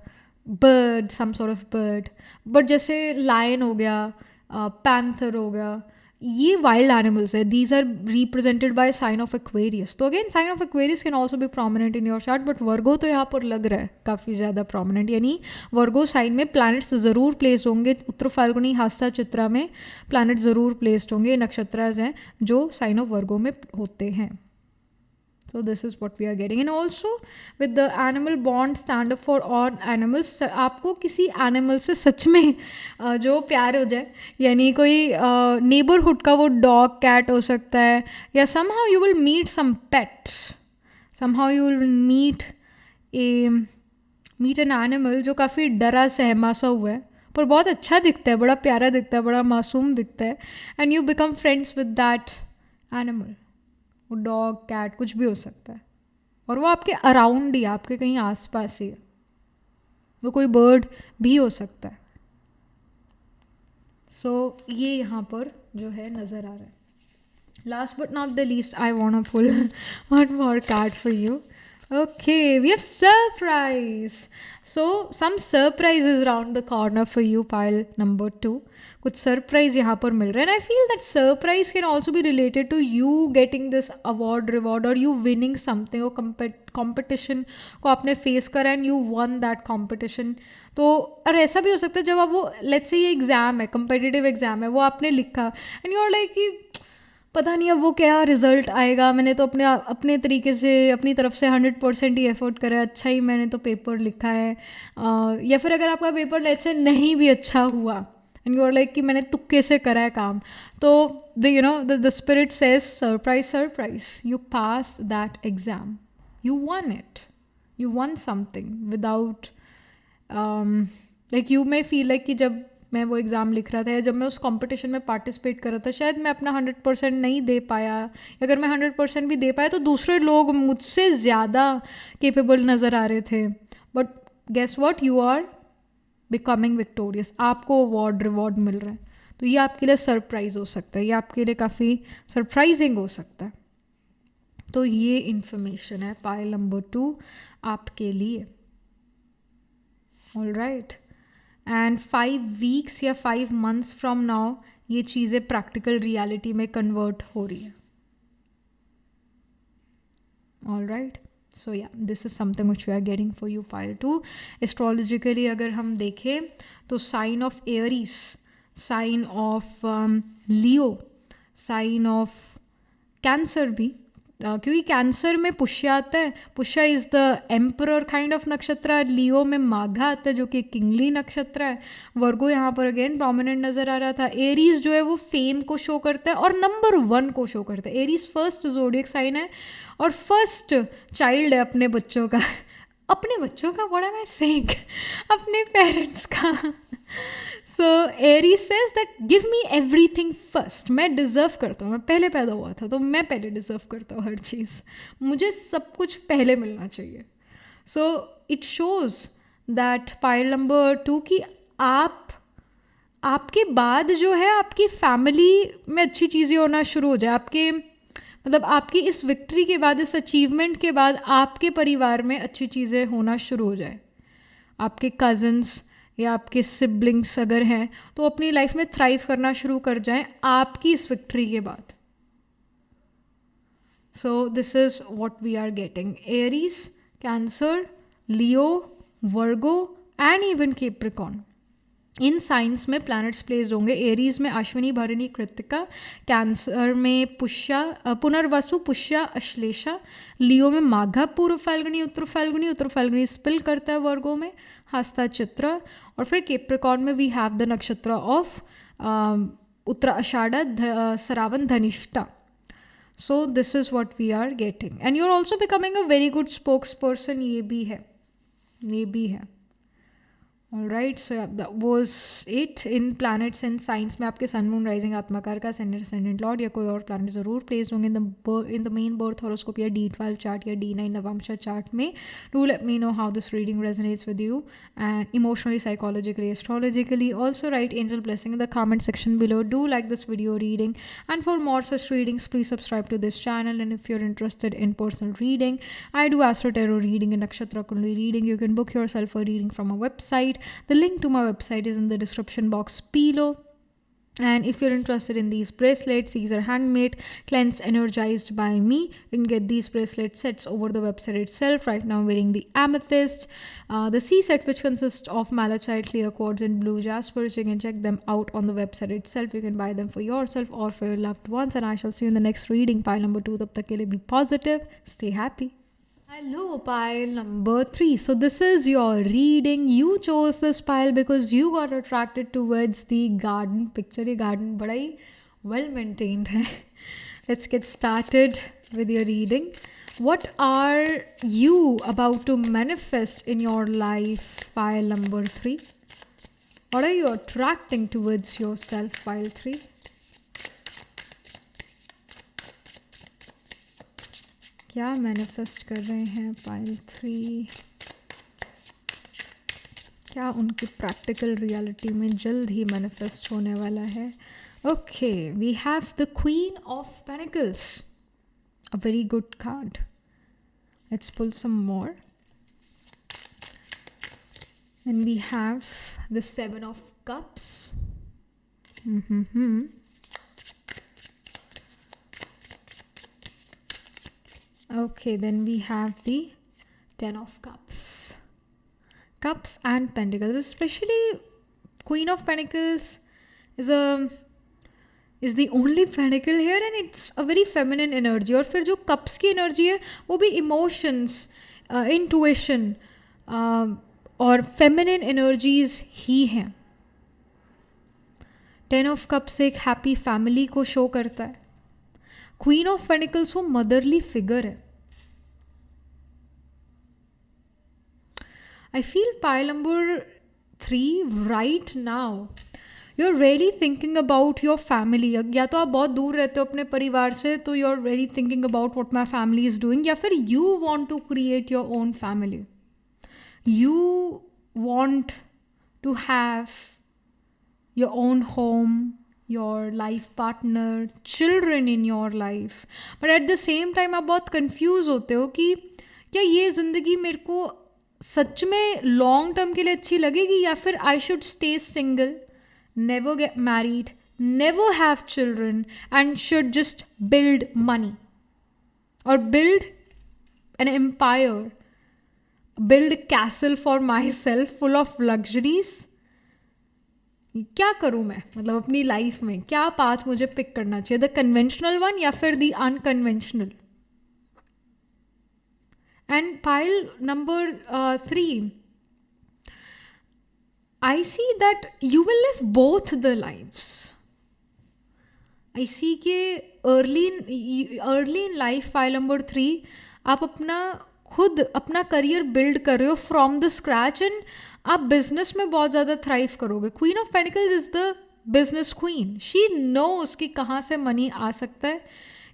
bird, some sort of bird. But जैसे लायन हो गया, पैंथर हो गया, ये वाइल्ड एनिमल्स है। These are represented by sign of Aquarius. तो again sign of Aquarius can also be prominent in your chart, but Virgo तो यहाँ पर लग रहा है काफ़ी ज़्यादा प्रोमिनेंट, यानी वर्गो साइन में प्लैनेट्स ज़रूर प्लेस होंगे। उत्तर फाल्गुनी हस्ता चित्रा में प्लैनेट ज़रूर प्लेस्ड होंगे, नक्षत्रास हैं जो साइन ऑफ वर्गो में होते हैं। So this is what we are getting. And also with the animal bond stand up for all animals, आपको किसी एनिमल से सच में जो प्यार हो जाए, यानी कोई नेबरहुड का वो डॉग कैट हो सकता है, या somehow you will meet some pet, somehow you will meet an animal जो काफ़ी डरा सहमा सा हुआ है पर बहुत अच्छा दिखता है, बड़ा प्यारा दिखता है, बड़ा मासूम दिखता है, and you become friends with that animal. वो डॉग कैट कुछ भी हो सकता है, और वो आपके अराउंड ही, आपके कहीं आसपास ही है। वो कोई बर्ड भी हो सकता है। सो ये यहाँ पर जो है नज़र आ रहा है। Last but not the least, I want to pull one more card for you. Okay, we have surprise. So some surprises around the corner for you, pile number 2. कुछ सरप्राइज यहाँ पर मिल रहा है, and I feel that surprise can also be related to you getting this award reward, और you winning something, और competition को आपने फेस करा and you won that competition. तो और ऐसा भी हो सकता है जब आप वो लेट्स से ये एग्ज़ाम है, कम्पिटिटिव एग्ज़ाम है, वो आपने लिखा एंड यू आर लाइक कि पता नहीं अब वो क्या रिज़ल्ट आएगा, मैंने तो अपने तरीके से अपनी तरफ से 100% ही एफर्ट करा है, अच्छा ही मैंने तो पेपर लिखा है. या फिर अगर आपका पेपर लेट्स से नहीं भी अच्छा हुआ एंड यू आर लाइक कि मैंने तुक्के से करा है काम, तो the spirit says surprise surprise, you pass that exam, you one it, you one something without like you may feel like कि जब मैं वो एग्ज़ाम लिख रहा था या जब मैं उस कंपटीशन में पार्टिसिपेट कर रहा था, शायद मैं अपना 100% नहीं दे पाया, अगर मैं 100% भी दे पाया तो दूसरे लोग मुझसे ज़्यादा केपेबल नज़र आ रहे थे. But guess what, you are becoming victorious, आपको अवार्ड रिवॉर्ड मिल रहा है. तो ये आपके लिए सरप्राइज़ हो सकता है, ये आपके लिए काफ़ी सरप्राइजिंग हो सकता है. तो ये इन्फॉर्मेशन है पाइल नंबर 2 आपके लिए. ऑल राइट, एंड 5 वीक्स या 5 मंथ्स फ्रॉम नाउ ये चीज़ें प्रैक्टिकल रियलिटी में कन्वर्ट हो रही है. All right, so yeah this is something which we are getting for you pile 2. Astrologically अगर हम देखें तो sign of Aries, sign of Leo, sign of Cancer भी, क्योंकि कैंसर में पुष्य आता है, Pushya is the emperor kind of nakshatra, Leo में माघा आता है जो कि किंगली नक्षत्र है. वर्गो यहाँ पर अगेन प्रोमिनेंट नज़र आ रहा था. एरीज जो है वो फेम को शो करता है और नंबर 1 को शो करता है. एरीज फर्स्ट जोडियक साइन है और फर्स्ट चाइल्ड है अपने बच्चों का, व्हाट एम आई सेइंग, अपने पेरेंट्स का. सो Aries says that give me everything first, मैं डिज़र्व करता हूँ, मैं पहले पैदा हुआ था तो मैं पहले डिज़र्व करता हूँ हर चीज़, मुझे सब कुछ पहले मिलना चाहिए. So it shows that pile number 2 कि आपके बाद जो है आपकी फैमिली में अच्छी चीज़ें होना शुरू हो जाए, आपके मतलब आपकी इस विक्ट्री के बाद, इस अचीवमेंट के बाद आपके परिवार में अच्छी चीज़ें होना शुरू हो जाए. आपके कज़न्स या आपके सिबलिंग्स अगर हैं तो अपनी लाइफ में थ्राइव करना शुरू कर जाएं आपकी इस विक्ट्री के बाद. So this is what we are getting. Aries, Cancer, Leo, Virgo and even Capricorn. इन साइंस में प्लैनेट्स प्लेस होंगे. एरीज में अश्विनी, भरणी, कृत्तिका. कैंसर में पुष्या, पुनर्वसु, पुष्या, अश्लेषा. लियो में माघा, पूर्व फाल्गुनी, उत्तर फाल्गुनी. उत्तर फाल्गुनी स्पिल करता है वर्गो में, हस्ता चित्र. और फिर कैप्रिकॉर्न में we have the nakshatra of Uttara Ashadha, Shravana, Dhanishta. So this is what we are getting. And you are also becoming a very good spokes person. ये भी है, ये भी है. Alright, so yeah, that was it in planets and science में आपके sun moon rising आत्माकार का ascendant Lord या कोई और प्लानट ज़रूर प्लेस होंगे in the main birth horoscope या D12 चार्ट या D9 नवांशा चार्ट में. Do let me know how this reading resonates with you and emotionally, psychologically, astrologically. Also write angel blessing in the comment section below. Do like this video reading, and for more such readings please subscribe to this channel. And if you're interested in personal reading, I do Astro Tarot reading and Nakshatra Kundali reading. You can book yourself a reading from a website. The link to my website is in the description box below. And if you're interested in these bracelets, these are handmade, cleansed, energized by me. You can get these bracelet sets over the website itself. Right now I'm wearing the amethyst, the C set, which consists of malachite, clear quartz and blue jaspers. You can check them out on the website itself. You can buy them for yourself or for your loved ones. And I shall see you in the next reading. Pile number 2. Tab tak ke liye be positive. Stay happy. Hello, pile number 3. So this is your reading. You chose this pile because you got attracted towards the garden picture. ये garden बड़ा ही well maintained है. Let's get started with your reading. What are you about to manifest in your life, pile number 3? What are you attracting towards yourself, pile 3? क्या manifest कर रहे हैं pile 3? क्या उनकी practical reality में जल्द ही मैनिफेस्ट होने वाला है? Okay, we have the queen of pentacles, a very good card. Let's pull some more. And we have the 7 of cups. Okay, then we have the 10 of cups. Cups and pentacles, especially Queen of Pentacles is the only pentacle here, and it's a very feminine energy. और फिर जो cups की energy है वो भी emotions, intuition और feminine energies ही हैं. 10 of cups एक happy family को show करता है. क्वीन ऑफ पेनिकल्स वो मदरली फिगर है. I feel pile number 3 right now you are really thinking about your family. या तो आप बहुत दूर रहते हो अपने परिवार से, तो you are really thinking about what my family is doing, या फिर you want to create your own family. You want to have your own home, your life partner, children in your life. But at the same time आप बहुत confuse होते हो कि क्या ये ज़िंदगी मेरे को सच में लॉन्ग टर्म के लिए अच्छी लगेगी, या फिर I should stay single, never get married, never have children and should just build money or build an empire, build a castle for myself full of luxuries. क्या करूँ मैं, मतलब अपनी लाइफ में क्या पाथ मुझे पिक करना चाहिए, द कन्वेंशनल वन या फिर the unconventional. And pile number 3, I see that you will live both the lifes. I see के early in life pile number 3 आप खुद अपना करियर बिल्ड कर रहे हो फ्रॉम द स्क्रैच, एंड आप बिजनेस में बहुत ज़्यादा थ्राइव करोगे. Queen of Pentacles is the business queen. She knows कि कहाँ से मनी आ सकता है,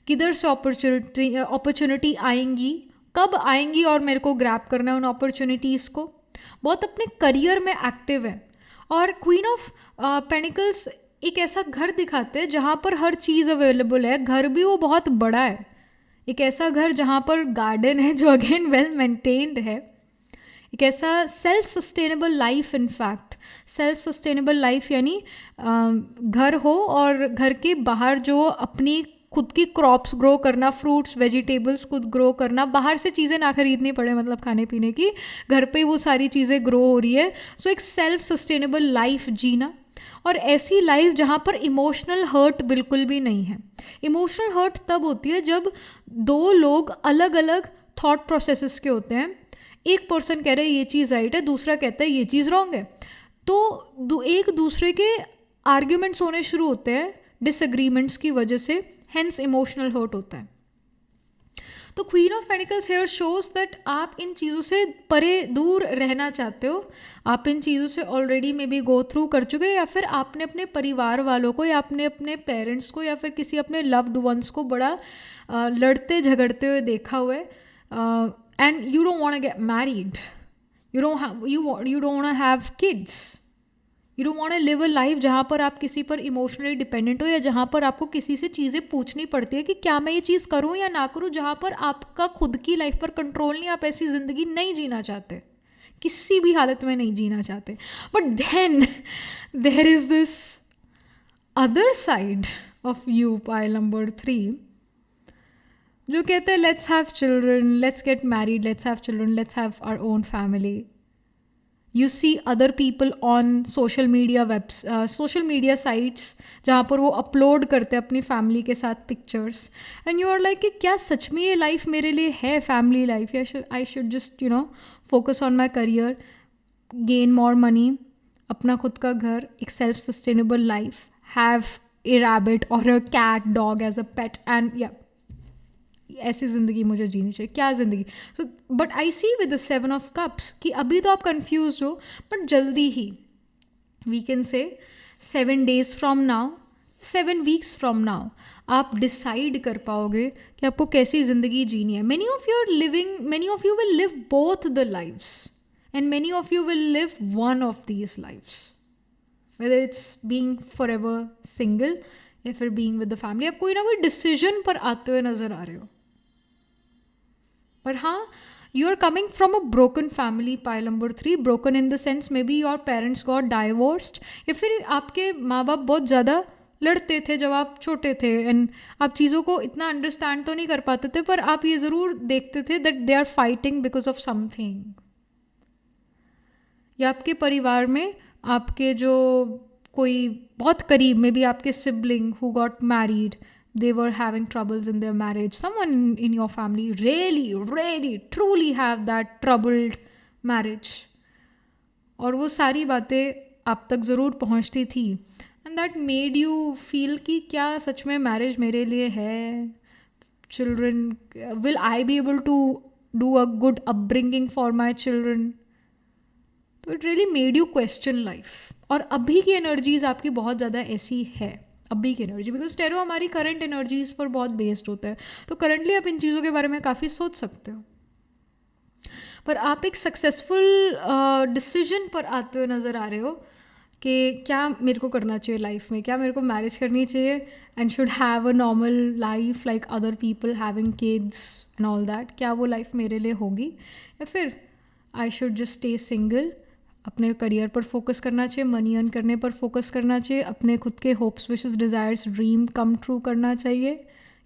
किधर से अपॉर्चुनिटी आएंगी, कब आएंगी, और मेरे को ग्रैब करना है उन अपॉर्चुनिटीज़ को. बहुत अपने करियर में एक्टिव है. और क्वीन ऑफ पेनिकल्स एक ऐसा घर दिखाते हैं जहाँ पर हर चीज़ अवेलेबल है. घर भी वो बहुत बड़ा है. एक ऐसा घर जहाँ पर गार्डन है जो अगेन वेल मेंटेन्ड है. एक ऐसा self sustainable life, in fact self sustainable life यानी घर हो और घर के बाहर जो अपनी खुद की क्रॉप्स ग्रो करना, फ्रूट्स वेजिटेबल्स खुद ग्रो करना, बाहर से चीज़ें ना खरीदनी पड़े, मतलब खाने पीने की, घर पे वो सारी चीज़ें ग्रो हो रही है. सो एक सेल्फ सस्टेनेबल लाइफ जीना, और ऐसी लाइफ जहाँ पर इमोशनल हर्ट बिल्कुल भी नहीं है. इमोशनल हर्ट तब होती है जब दो लोग अलग अलग थॉट प्रोसेसेस के होते हैं. एक पर्सन कह रहा है ये चीज़ राइट है, दूसरा कहता है ये चीज़ रॉन्ग है, तो एक दूसरे के आर्ग्यूमेंट्स होने शुरू होते हैं डिसएग्रीमेंट्स की वजह से, हेंस इमोशनल हर्ट होता है. तो queen of pentacles here shows that आप इन चीज़ों से परे दूर रहना चाहते हो. आप इन चीज़ों से already may be go through कर चुके हो, या फिर आपने अपने परिवार वालों को या आपने अपने पेरेंट्स को या फिर किसी अपने लव्ड वंस को बड़ा लड़ते झगड़ते हुए देखा हुआ है. And you don't want to get married, you don't want to have kids, you don't want to live a life जहाँ पर आप किसी पर इमोशनली डिपेंडेंट हो, या जहाँ पर आपको किसी से चीज़ें पूछनी पड़ती है कि क्या मैं ये चीज़ करूँ या ना करूँ, जहाँ पर आपका खुद की लाइफ पर कंट्रोल नहीं. आप ऐसी ज़िंदगी नहीं जीना चाहते, किसी भी हालत में नहीं जीना चाहते. But then there is this other side of you, pile number 3, जो कहते हैं let's have children, let's get married, let's have children, let's have our own family. You see other people on social media sites जहाँ पर वो upload करते हैं अपनी family के साथ pictures, and you are like कि क्या सच में ये लाइफ मेरे लिए है फैमिली लाइफ, या I should just focus on my career, gain more money, अपना खुद का घर, एक self sustainable life, have a rabbit और a cat dog as a pet, and या ऐसी ज़िंदगी मुझे जीनी चाहिए. क्या ज़िंदगी. So but I see with the 7 of cups कि अभी तो आप कंफ्यूज हो, बट जल्दी ही, we can say 7 days from now, 7 weeks from now, आप डिसाइड कर पाओगे कि आपको कैसी ज़िंदगी जीनी है. Many of you will live both the lives, and many of you will live one of these lives, whether it's being forever single या फिर बीइंग विद द फैमिली. आप कोई ना कोई डिसीजन पर आते हुए नज़र आ रहे हो. पर हाँ, you are coming from a broken family, pile number 3, broken in the sense maybe your parents got divorced, या फिर आपके माँ बाप बहुत ज़्यादा लड़ते थे जब आप छोटे थे, एंड आप चीज़ों को इतना अंडरस्टैंड तो नहीं कर पाते थे, पर आप ये ज़रूर देखते थे that they are fighting because of something. या आपके परिवार में आपके जो कोई बहुत करीब, मे बी आपके sibling who got married, they were having troubles in their marriage. Someone in your family really truly have that troubled marriage, और वो सारी बातें आप तक ज़रूर पहुंचती थी, and that made you feel कि क्या सच में मैरिज मेरे लिए है, children, will I be able to do a good upbringing for my children. तो it really made you question life. और अभी की एनर्जीज आपकी बहुत ज़्यादा ऐसी है, अभी की एनर्जी, बिकॉज टेरो हमारी करंट एनर्जीज पर बहुत बेस्ड होता है, तो करंटली आप इन चीज़ों के बारे में काफ़ी सोच सकते हो. पर आप एक सक्सेसफुल डिसीजन पर आते हुए नज़र आ रहे हो कि क्या मेरे को करना चाहिए लाइफ में, क्या मेरे को मैरिज करनी चाहिए and should have a normal life like other people having kids and all that. क्या वो लाइफ मेरे लिए होगी, या फिर आई शुड जस्ट स्टे सिंगल, अपने करियर पर फोकस करना चाहिए, मनी अर्न करने पर फोकस करना चाहिए, अपने खुद के hopes, wishes, desires, dream come true करना चाहिए,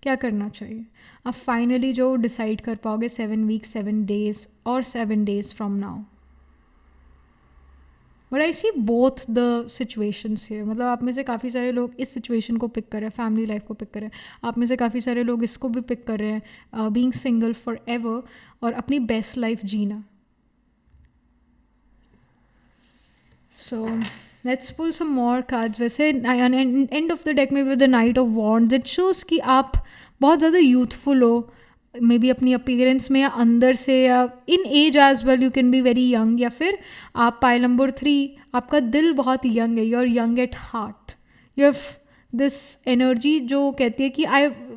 क्या करना चाहिए. आप फाइनली जो डिसाइड कर पाओगे 7 weeks 7 days और 7 days from now. But I see both the situations है, मतलब आप में से काफ़ी सारे लोग इस सिचुएशन को पिक कर रहे हैं, फैमिली लाइफ को पिक कर रहे हैं, आप में से काफ़ी सारे लोग इसको भी पिक कर रहे हैं, बीइंग सिंगल फॉर एवर, और अपनी बेस्ट लाइफ जीना. So let's pull some more cards. वैसे end of the deck में with the Knight of Wands, it shows कि आप बहुत ज़्यादा youthful हो, मे बी अपनी अपीयरेंस में या अंदर से, या in age as well you can be very young, या फिर आप पाइल नंबर 3, आपका दिल बहुत यंग है, you are young at heart, you have this energy जो कहती है कि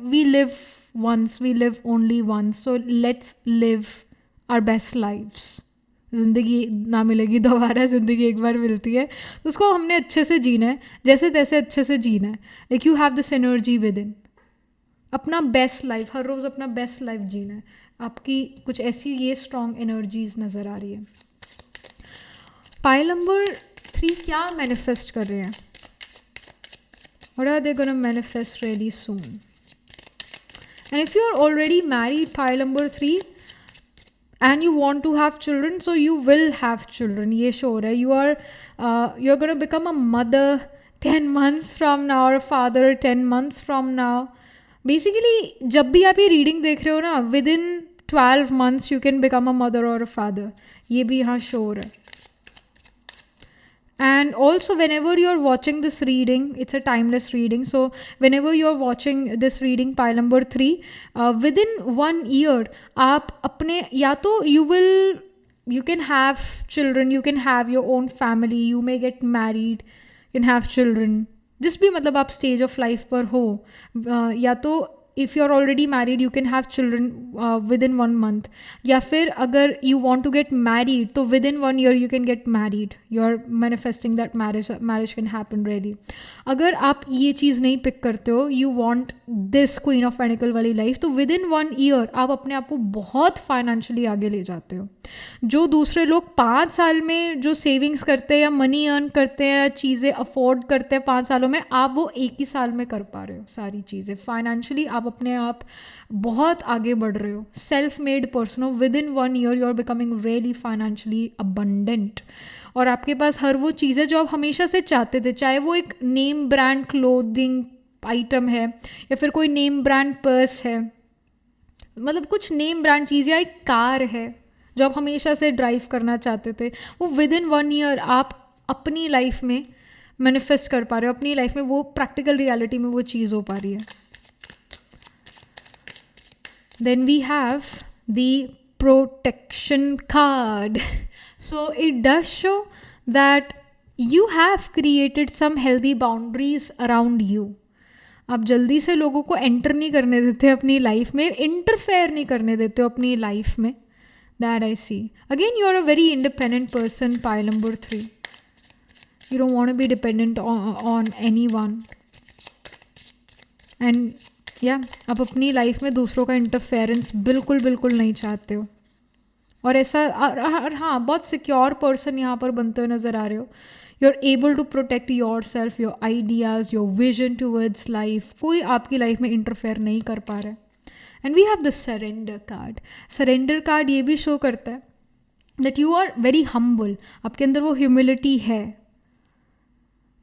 we live only once, so let's live our best lives. ज़िंदगी ना मिलेगी दोबारा, ज़िंदगी एक बार मिलती है, तो उसको हमने अच्छे से जीना है, जैसे तैसे अच्छे से जीना है. Like you have this energy with in, अपना बेस्ट लाइफ, हर रोज़ अपना बेस्ट लाइफ जीना है. आपकी कुछ ऐसी ये स्ट्रॉन्ग एनर्जीज नज़र आ रही है. पाइल नंबर 3 क्या मैनिफेस्ट कर रहे हैं? What are they gonna manifest really soon? And if you are already married, pile number 3, and you want to have children, so you will have children. ये sure है. You're gonna become a mother 10 months from now or a father 10 months from now. Basically, जब भी आप ये reading देख रहे हो ना, within 12 months you can become a mother or a father. ये भी यहाँ sure है. And also whenever you're watching this reading, it's a timeless reading, so whenever you're watching this reading, pile number 3, within 1 year आप अपने या तो you can have children, you can have your own family, you may get married, you can have children. जिस भी मतलब आप stage of life पर हो, या तो if you're already married you can have children within 1 month, या फिर अगर you want to get married तो within 1 year you can get married. You're manifesting that marriage can happen really. अगर आप ये चीज़ नहीं पिक करते हो, you want this Queen of Pentacle वाली लाइफ, तो within 1 year आप अपने आप को बहुत फाइनेंशियली आगे ले जाते हो. जो दूसरे लोग 5 साल में जो सेविंग्स करते हैं या मनी अर्न करते हैं, चीज़ें अफोर्ड करते हैं 5 सालों में, आप वो 1 ही साल में कर पा रहे हो सारी चीज़ें. फाइनेंशियली आप अपने आप बहुत आगे बढ़ रहे हो. सेल्फ मेड पर्सन हो, within 1 year you are becoming really financially abundant. और आपके पास हर वो चीज़ें जो आप हमेशा से चाहते थे, चाहे वो एक नेम ब्रांड क्लोथिंग आइटम है या फिर कोई नेम ब्रांड पर्स है, मतलब कुछ नेम ब्रांड चीज़, या एक कार है जो आप हमेशा से ड्राइव करना चाहते थे, वो विद इन 1 year आप अपनी लाइफ में मैनिफेस्ट कर पा रहे हो. अपनी लाइफ में वो प्रैक्टिकल रियलिटी में वो चीज़ हो पा रही है. Then we have the protection card. So it does show that you have created some healthy boundaries around you. आप जल्दी से लोगों को एंटर नहीं करने देते अपनी लाइफ में, इंटरफेयर नहीं करने देते हो अपनी लाइफ में. That I see. Again, you are a very independent person, pile number 3. You don't want to be dependent on anyone. And आप अपनी लाइफ में दूसरों का इंटरफेरेंस बिल्कुल नहीं चाहते हो. और ऐसा हाँ, बहुत सिक्योर पर्सन यहाँ पर बनते हुए नज़र आ रहे हो. You are able to protect yourself, your ideas, your vision towards life. कोई आपकी लाइफ में इंटरफेयर नहीं कर पा रहा है. And we have the surrender card. Surrender card ये भी शो करता है that you are very humble. आपके अंदर वो ह्यूमिलिटी है.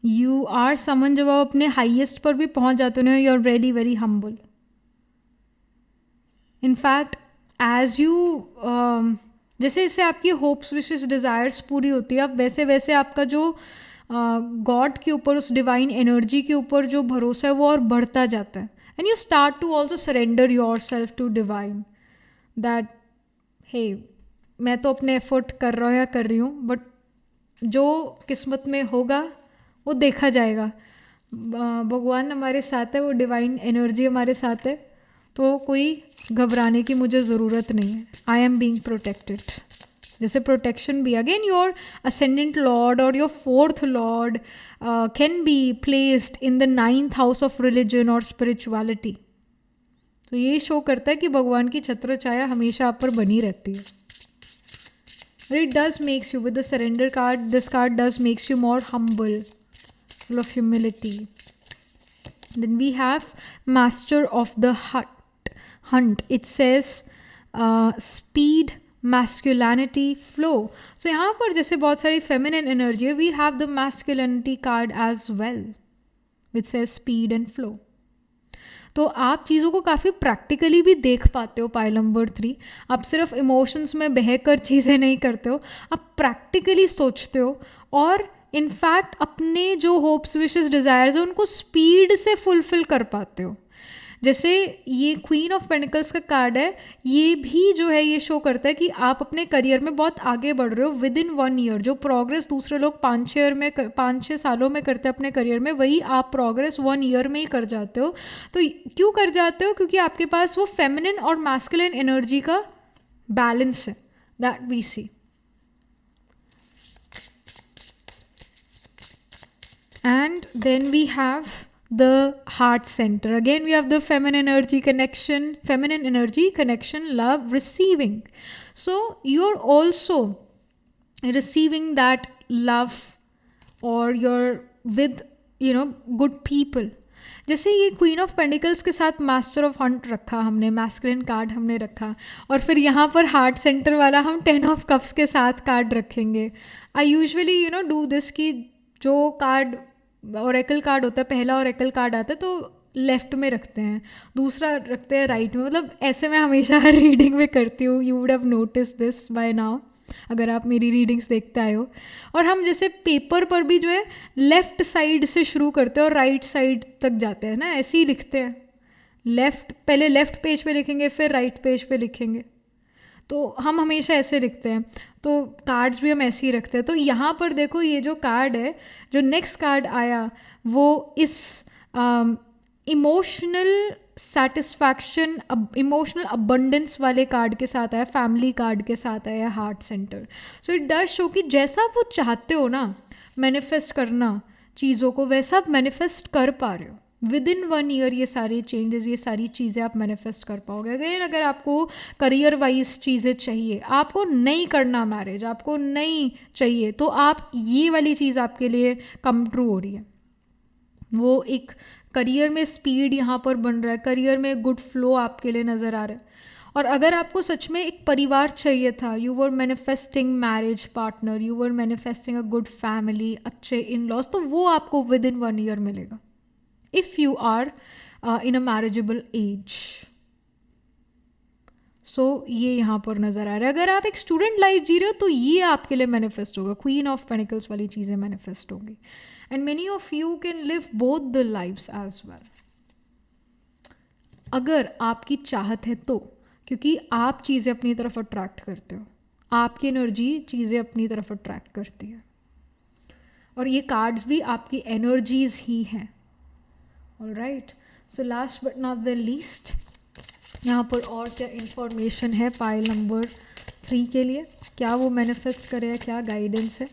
यू आर समन, जब आप अपने हाइएस्ट पर भी पहुंच जाते हो, you are very very humble. In fact as you जैसे जैसे आपकी होप्स, विशेस, डिज़ायर्स पूरी होती है, अब वैसे वैसे आपका जो गॉड के ऊपर, उस डिवाइन एनर्जी के ऊपर जो भरोसा है वो और बढ़ता जाता है. And you start to also surrender yourself to divine, that hey मैं तो अपने एफर्ट कर रहा हूँ या कर रही हूँ, बट जो किस्मत में होगा वो देखा जाएगा. भगवान हमारे साथ है, वो डिवाइन एनर्जी हमारे साथ है, तो कोई घबराने की मुझे ज़रूरत नहीं है. I am being protected. जैसे प्रोटेक्शन भी, अगेन योर असेंडेंट लॉर्ड और your 4th Lord can be placed in the 9th house of religion और स्पिरिचुअलिटी. तो ये शो करता है कि भगवान की छत्र छाया हमेशा आप पर बनी रहती है. It does makes you, with the surrender card, this card does makes you more humble, full of humility. Then we have Master of the Hunt. It says speed, masculinity, flow. So यहाँ पर जैसे बहुत सारी feminine energy है, we have the masculinity card as well, which says speed and flow. तो आप चीज़ों को काफ़ी प्रैक्टिकली भी देख पाते हो. पाइल नंबर 3, आप सिर्फ इमोशंस में बह कर चीज़ें नहीं करते हो, आप प्रैक्टिकली सोचते हो और इनफैक्ट अपने जो होप्स, विशेस, डिज़ायर्स है उनको स्पीड से फुलफिल कर पाते हो. जैसे ये क्वीन ऑफ पेंटिकल्स का कार्ड है, ये भी जो है ये शो करता है कि आप अपने करियर में बहुत आगे बढ़ रहे हो विद इन 1 ईयर. जो प्रोग्रेस दूसरे लोग 5-6 सालों में करते हैं अपने करियर में, वही आप प्रोग्रेस 1 ईयर में ही कर जाते हो. तो क्यों कर जाते हो? क्योंकि आपके पास वो फेमिनिन और मैस्कुलिन एनर्जी का बैलेंस है. That we see. And then we have the heart center. Again, we have the feminine energy connection, love, receiving. So you're also receiving that love और योर विद गुड पीपल. जैसे ये queen of pentacles के साथ master of Hunt रखा हमने, masculine card हमने रखा, और फिर यहाँ पर हार्ट सेंटर वाला हम 10 ऑफ कप्स के साथ कार्ड रखेंगे. आई यूजुअली डू दिस कि जो कार्ड ओरेकल कार्ड होता है, पहला ओरेकल कार्ड आता है तो लेफ्ट में रखते हैं, दूसरा रखते हैं राइट में. मतलब ऐसे मैं हमेशा हर रीडिंग में करती हूँ. You would have notice this by now अगर आप मेरी रीडिंग्स देखते आए हो. और हम जैसे पेपर पर भी जो है लेफ़्ट साइड से शुरू करते हैं और राइट साइड तक जाते हैं ना, ऐसे ही लिखते हैं. पहले लेफ़्ट पेज पे लिखेंगे, फिर राइट पेज पे लिखेंगे. तो हम हमेशा ऐसे लिखते हैं. तो कार्ड्स भी हम ऐसे ही रखते हैं. तो यहाँ पर देखो, ये जो कार्ड है, जो नेक्स्ट कार्ड आया वो इस इमोशनल सेटिस्फैक्शन, इमोशनल अबंडेंस वाले कार्ड के साथ आया, फैमिली कार्ड के साथ आया, heart centre. So it does show कि जैसा आप वो चाहते हो ना मैनिफेस्ट करना चीज़ों को, वैसा आप मैनिफेस्ट कर पा रहे हो. विद इन 1 ईयर ये सारी चेंजेस, ये सारी चीज़ें आप मैनिफेस्ट कर पाओगे. अगर आपको करियर वाइज चीज़ें चाहिए, आपको नहीं करना मैरिज, आपको नहीं चाहिए, तो आप ये वाली चीज़ आपके लिए कम ट्रू हो रही है. वो एक करियर में स्पीड यहाँ पर बन रहा है, करियर में गुड फ्लो आपके लिए नज़र आ रहा है. और अगर आपको सच में एक परिवार चाहिए था, you were manifesting marriage partner, you were manifesting a good family, अच्छे इन लॉज, तो वो आपको विद इन 1 ईयर मिलेगा if you are in a marriageable age. So ये यहाँ पर नज़र आ रहा है. अगर आप एक स्टूडेंट लाइफ जी रहे हो तो ये आपके लिए मैनिफेस्ट होगा, क्वीन ऑफ पेनिकल्स वाली चीज़ें मैनिफेस्ट होंगी. And many of you can live both the lives as well. अगर आपकी चाहत है तो, क्योंकि आप चीज़ें अपनी तरफ अट्रैक्ट करते हो, आपकी एनर्जी चीज़ें अपनी तरफ अट्रैक्ट करती है. और ये कार्ड्स भी आपकी एनर्जीज ही हैं. Alright, so last but not the least, यहाँ पर और क्या इंफॉर्मेशन है पाइल नंबर 3 के लिए, क्या वो मैनिफेस्ट करे, क्या गाइडेंस है.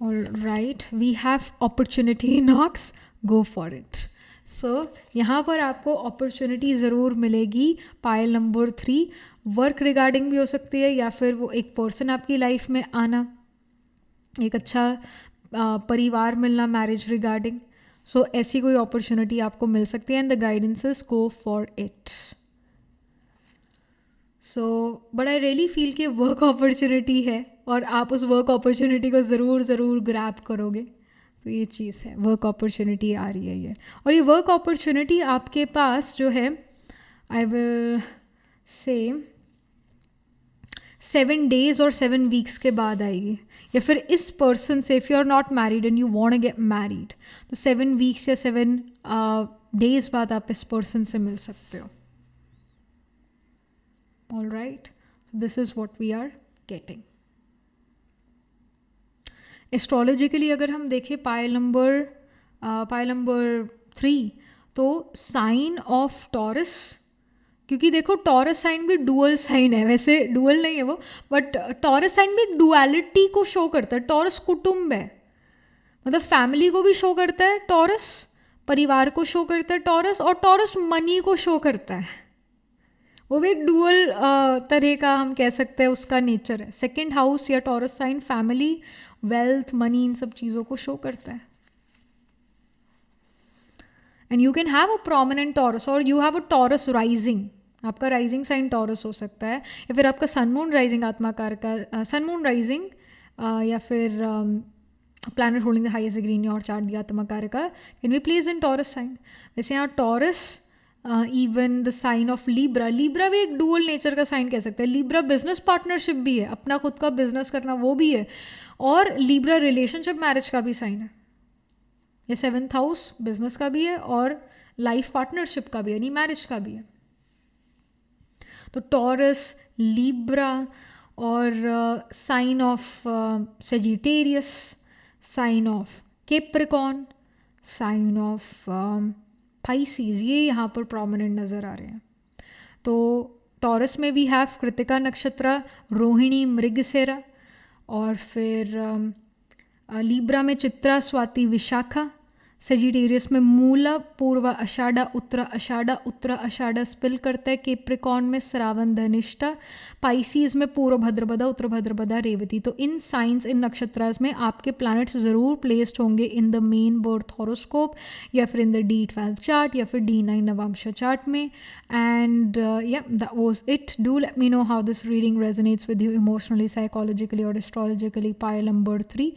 All right, we have opportunity knocks, go for it. So यहाँ पर आपको अपॉर्चुनिटी ज़रूर मिलेगी. पाइल नंबर 3 वर्क रिगार्डिंग भी हो सकती है, या फिर वो एक पर्सन आपकी लाइफ में आना, एक अच्छा परिवार मिलना मैरिज रिगार्डिंग. सो ऐसी कोई अपॉर्चुनिटी आपको मिल सकती है. And the guidances go for it. So but I really feel कि वर्क अपॉर्चुनिटी है और आप उस वर्क अपॉर्चुनिटी को ज़रूर ग्रैब करोगे. तो ये चीज़ है, वर्क अपॉर्चुनिटी आ रही है ये. और ये वर्क अपॉर्चुनिटी आपके पास जो है, आई विल से 7 days और 7 weeks के बाद आएगी. या फिर इस पर्सन से, if you are not married and you want to get married, तो 7 weeks या 7 days बाद आप इस पर्सन से मिल सकते हो. All right, so this is what we are getting. Astrologically अगर हम देखें पाइल नंबर 3, तो साइन ऑफ टॉरस, क्योंकि देखो टॉरस साइन भी डुअल साइन है, वैसे डुअल नहीं है वो, बट टॉरस साइन भी डुअलिटी को शो करता है. टॉरस कुटुंब है, मतलब फैमिली को भी शो करता है टॉरस, परिवार को शो करता है टॉरस, और टॉरस मनी को शो करता है. वो भी एक डुअल तरह का हम कह सकते हैं उसका नेचर है. 2nd हाउस या Taurus sign family, wealth, money, इन सब चीज़ों को शो करता है. And you can have a prominent Taurus, और you have a Taurus rising. आपका राइजिंग साइन टॉरस हो सकता है, या फिर आपका सन मून राइजिंग आत्माकार का सन मून राइजिंग, या फिर planet holding the highest degree in your chart दिया आत्माकार का can be placed in Taurus sign. वैसे यहाँ Taurus, even the sign of Libra, Libra भी एक डुअल नेचर का साइन कह सकते हैं. लीब्रा बिजनेस पार्टनरशिप भी है, अपना खुद का बिजनेस करना वो भी है, और लीब्रा रिलेशनशिप मैरिज का भी साइन है. ये 7th हाउस बिजनेस का भी है और लाइफ पार्टनरशिप का भी है, यानी मैरिज का भी है. तो टॉरस, लीब्रा, और sign of Sagittarius, sign of Capricorn, sign of Pisces, ये यहाँ पर प्रोमिनेंट नज़र आ रहे हैं. तो टॉरस में वी हैव कृतिका नक्षत्र, रोहिणी, मृगशिरा, और फिर लीब्रा में चित्रा, स्वाति, विशाखा, सेजिटेरियस में मूला, पूर्वा, आषाढ़ा, उत्तरा आषाढ़ा स्पिल करता है। केप्रिकॉन में श्रावण, धनिष्ठा। पाइसीज में पूर्व भद्रपदा, उत्तर भद्रपदा, रेवती। तो इन साइंस, इन नक्षत्रास में आपके प्लैनेट्स ज़रूर प्लेस्ड होंगे in the main birth horoscope, या फिर इन द D12 चार्ट, या फिर D9 नवांशा चार्ट में। एंड या that was it. Do let me know how this reading resonates with you emotionally, psychologically और astrologically, pile number 3.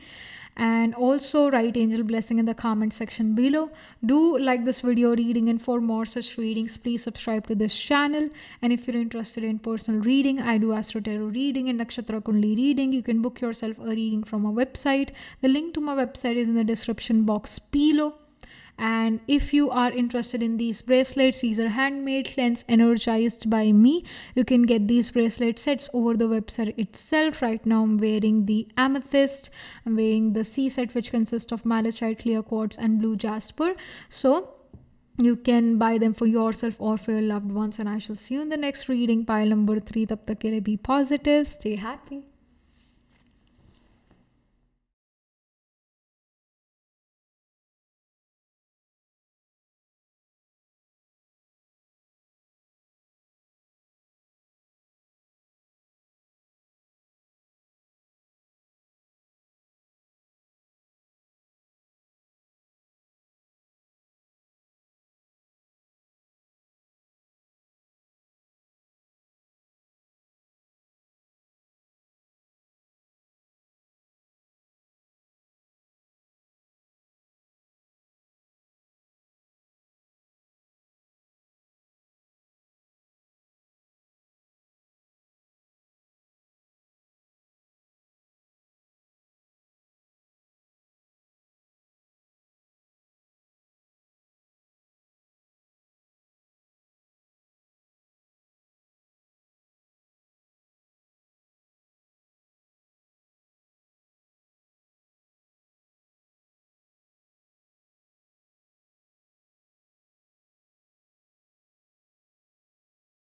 And also write angel blessing in the comment section below. Do like this video reading, and for more such readings please subscribe to this channel. And if you're interested in personal reading, I do astro tarot reading and nakshatra kundli reading. You can book yourself a reading from our website. The link to my website is in the description box below. And if you are interested in these bracelets, these are handmade, cleansed, energized by me. You can get these bracelet sets over the website itself. Right now I'm wearing the amethyst, I'm wearing the C set, which consists of malachite, clear quartz and blue jasper. So you can buy them for yourself or for your loved ones, and I shall see you in the next reading, pile number 3. Tab tak ke liye be positive, stay happy.